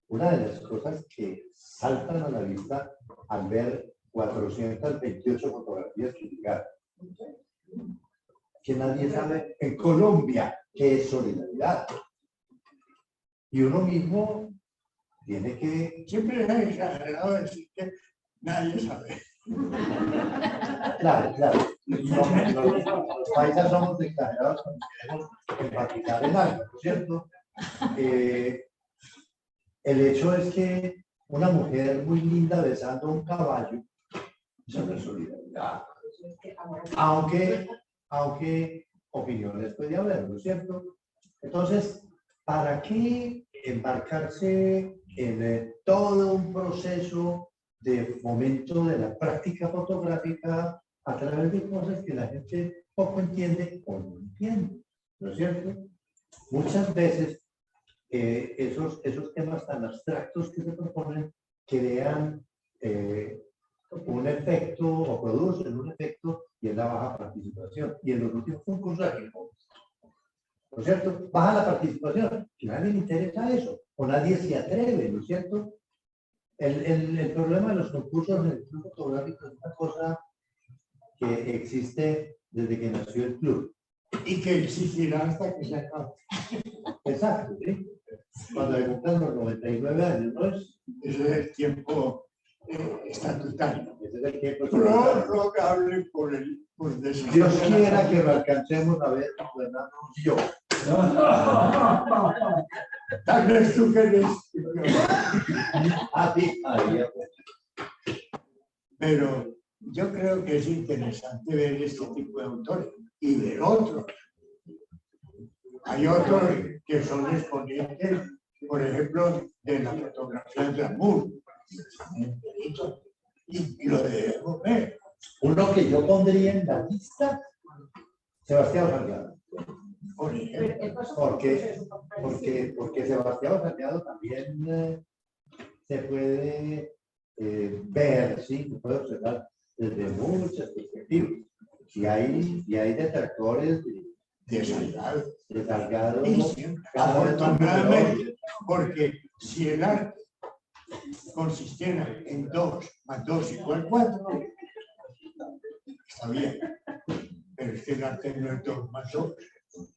Una de las cosas que saltan a la vista al ver 428 fotografías que llegaron, que nadie sabe en Colombia qué es solidaridad. Y uno mismo tiene que... Siempre es exagerado decir que nadie sabe. Claro, claro. Los paisas somos exagerados cuando queremos enfatizar en algo, ¿no es cierto? El hecho es que una mujer muy linda besando a un caballo, eso no es solidaridad. Aunque opiniones puede haber, ¿no es cierto? Entonces, ¿para qué embarcarse en todo un proceso de fomento de la práctica fotográfica a través de cosas que la gente poco entiende o no entiende? ¿No es cierto? Muchas veces esos temas tan abstractos que se proponen crean un efecto o producen un efecto y es la baja participación. Y en los últimos concursos, ¿no es cierto? Baja la participación, que a nadie le interesa eso, o nadie se atreve, ¿no es cierto? El problema de los concursos en el club fotográfico es una cosa que existe desde que nació el club. Y que existirá hasta que se acabe. Exacto, ¿sí? Cuando le cumplan los 99 años, ¿no es? Ese es el tiempo estatutario. Ese es el tiempo estatutario. Prorrogable por decisión. Dios quiera que lo alcancemos a ver, Fernando y yo. Tal vez tú querés. Sí, ahí ya fue. Pero yo creo que es interesante ver este tipo de autores y ver otros. Hay otros que son exponentes, por ejemplo, de la fotografía de glamour. Y lo debemos ver. Uno que yo pondría en la lista, Sebastián Salgado. Por ejemplo. Porque Sebastián Salgado también se puede ver, sí, se puede observar desde muchas perspectivas. Y hay detractores de Salgado. De Salgado. Afortunadamente, porque si el arte consistiera en 2 más 2 igual 4, está bien. Pero es que el arte no es 2 más 2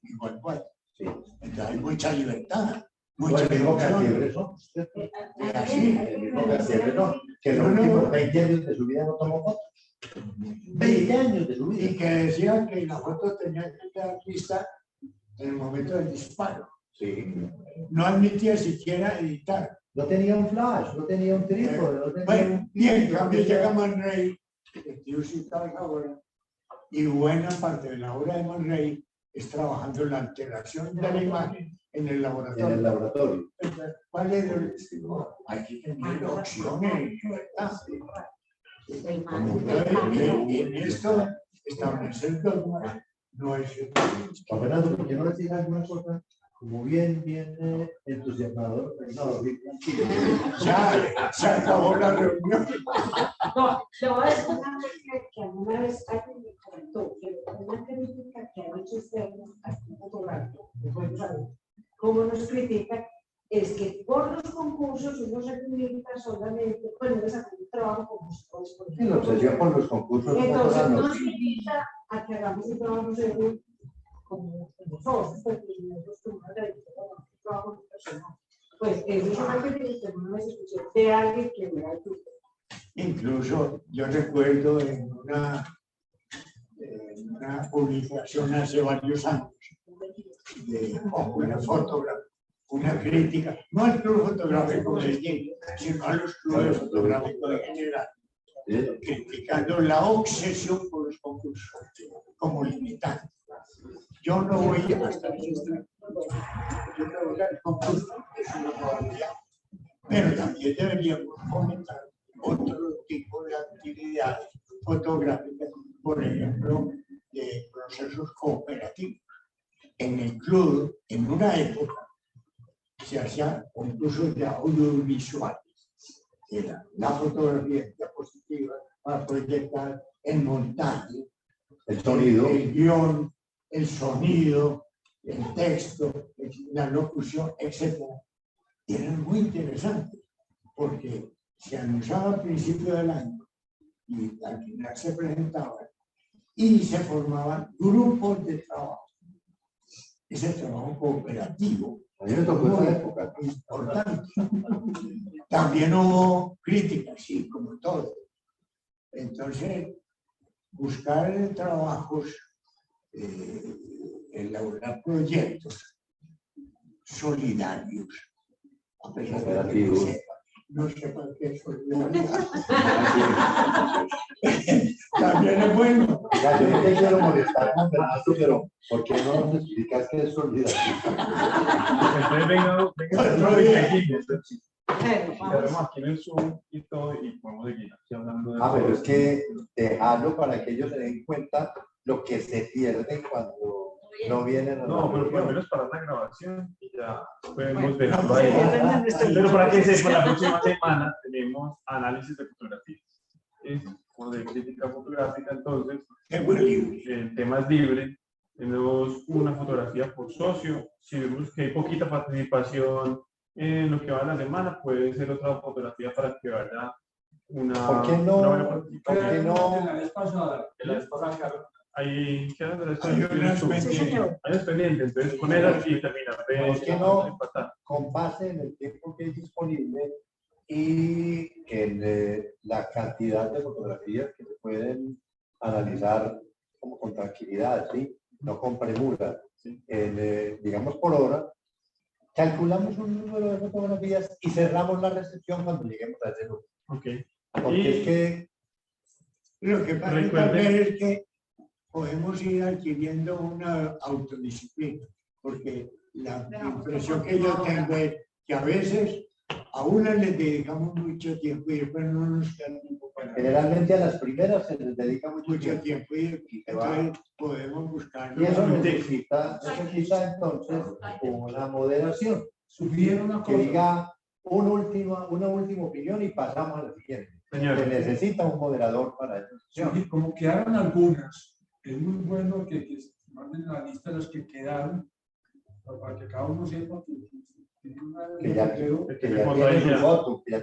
igual 4. Sí. Entonces hay mucha libertad. Mucha el mismo Cartier son. Así. El mismo Cartier son. Que los últimos 20 años de su vida no tomó fotos. 20 años de su vida. Y que decían que la foto tenía que quedar lista en el momento del disparo. Sí. No admitía siquiera editar. No tenía un flash, no tenía un trípode, no tenía bueno, y en cambio llega Man Ray, que tú citabas ahora, y buena parte de la obra de Man Ray es trabajando en la alteración de la imagen en el laboratorio. En el laboratorio. ¿Cuál es el hay que tener opciones? En esto, establecer el dogma no es... Fernando, ¿por qué no decir alguna cosa como bien entusiasmador? No, bien tranquilo. Ya, se acabó la reunión. No, te voy a decir una cosa que alguna vez alguien me comentó, que una crítica que ha hecho usted aquí fotográfico, cómo nos critica, es que por los concursos uno se limita solamente, bueno, es a trabajo con nosotros. por Sí, la obsesión por los concursos. Entonces nos invita a que hagamos un trabajo seguro como nosotros, porque nosotros tenemos un trabajo personal. Pues eso es una ejecución de alguien que vea el grupo. Incluso yo recuerdo en una publicación hace varios años de una fotógrafa, una crítica, no al club fotográfico de Medellín, sino a los clubes fotográficos en general, criticando la obsesión por los concursos como limitante. Yo no voy hasta ese extremo. Yo creo que el concurso es una probabilidad, pero también deberíamos comentar otro tipo de actividades fotográficas, por ejemplo, de procesos cooperativos. En el club, en una época, se hacían concursos de audiovisuales. Era la fotografía en diapositiva para proyectar el montaje, El sonido. el guión, el sonido, el texto, la locución, etc. Y eran muy interesantes porque se anunciaba al principio del año y al final se presentaban y se formaban grupos de trabajo. Ese trabajo cooperativo. A mí me tocó esa época. Importante. También hubo críticas, sí, como todo. Entonces, buscar trabajos, elaborar proyectos solidarios, a pesar de que no sepa qué es solidaridad. También es bueno. Ya, yo no te quiero molestar con Fernando, pero ¿por qué no nos explicas qué es solidaridad? Entonces venga, Otro día. Quedamos aquí en el Zoom y todo, y podemos seguir aquí hablando de Pero es que dejarlo para que ellos se den cuenta lo que se pierde cuando no vienen a la No, pero por lo reunión. menos para la grabación y ya podemos dejarlo ahí. Pero para que sepan, la próxima semana tenemos análisis de fotografías. Es como de crítica fotográfica, entonces el tema es libre. Tenemos una fotografía por socio. Si vemos que hay poquita participación en lo que va a la semana, puede ser otra fotografía para que vaya una. ¿Por qué no? Una buena participación. ¿Por qué no? En la vez pasada. En la vez pasada, ahí quedan de Hay unas pendientes. hay unas pendientes, entonces con esas y terminar de ¿Por qué no? empatar. Con base en el tiempo que es disponible y en la cantidad de fotografías que se pueden analizar como con tranquilidad, ¿sí? No con premura. Digamos por hora, calculamos un número de fotografías y cerramos la recepción cuando lleguemos a ese número. Ok. Porque Y- es que Lo que pasa también es que podemos ir adquiriendo una autodisciplina, porque la impresión que yo tengo es que a veces a una les dedicamos mucho tiempo y después no nos queda tiempo para generalmente a las primeras se les dedica mucho mucho tiempo. tiempo y entonces podemos buscar. Y eso necesita entonces una moderación. Sugiero una Que cosa. diga una última opinión y pasamos a la siguiente. Señor. Se necesita un moderador para eso. Sí, como quedaron algunas, es muy bueno que manden la lista de los que quedaron, para que cada uno sepa que tiene una Que ya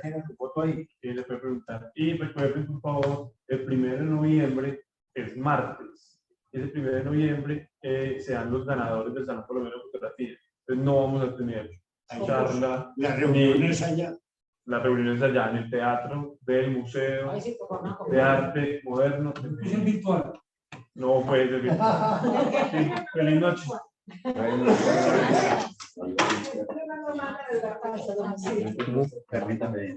tiene su foto ahí. Y le puedo preguntar. Y recuerden, por favor, el 1 de noviembre es martes. Ese 1 de noviembre sean los ganadores del Salón Colombiano de Fotografía. Entonces no vamos a tener charla. Las reuniones allá. Las reuniones allá en el teatro del Museo de Arte Moderno. Es en virtual. No puede ser virtual. Sí, feliz noche. Permítame,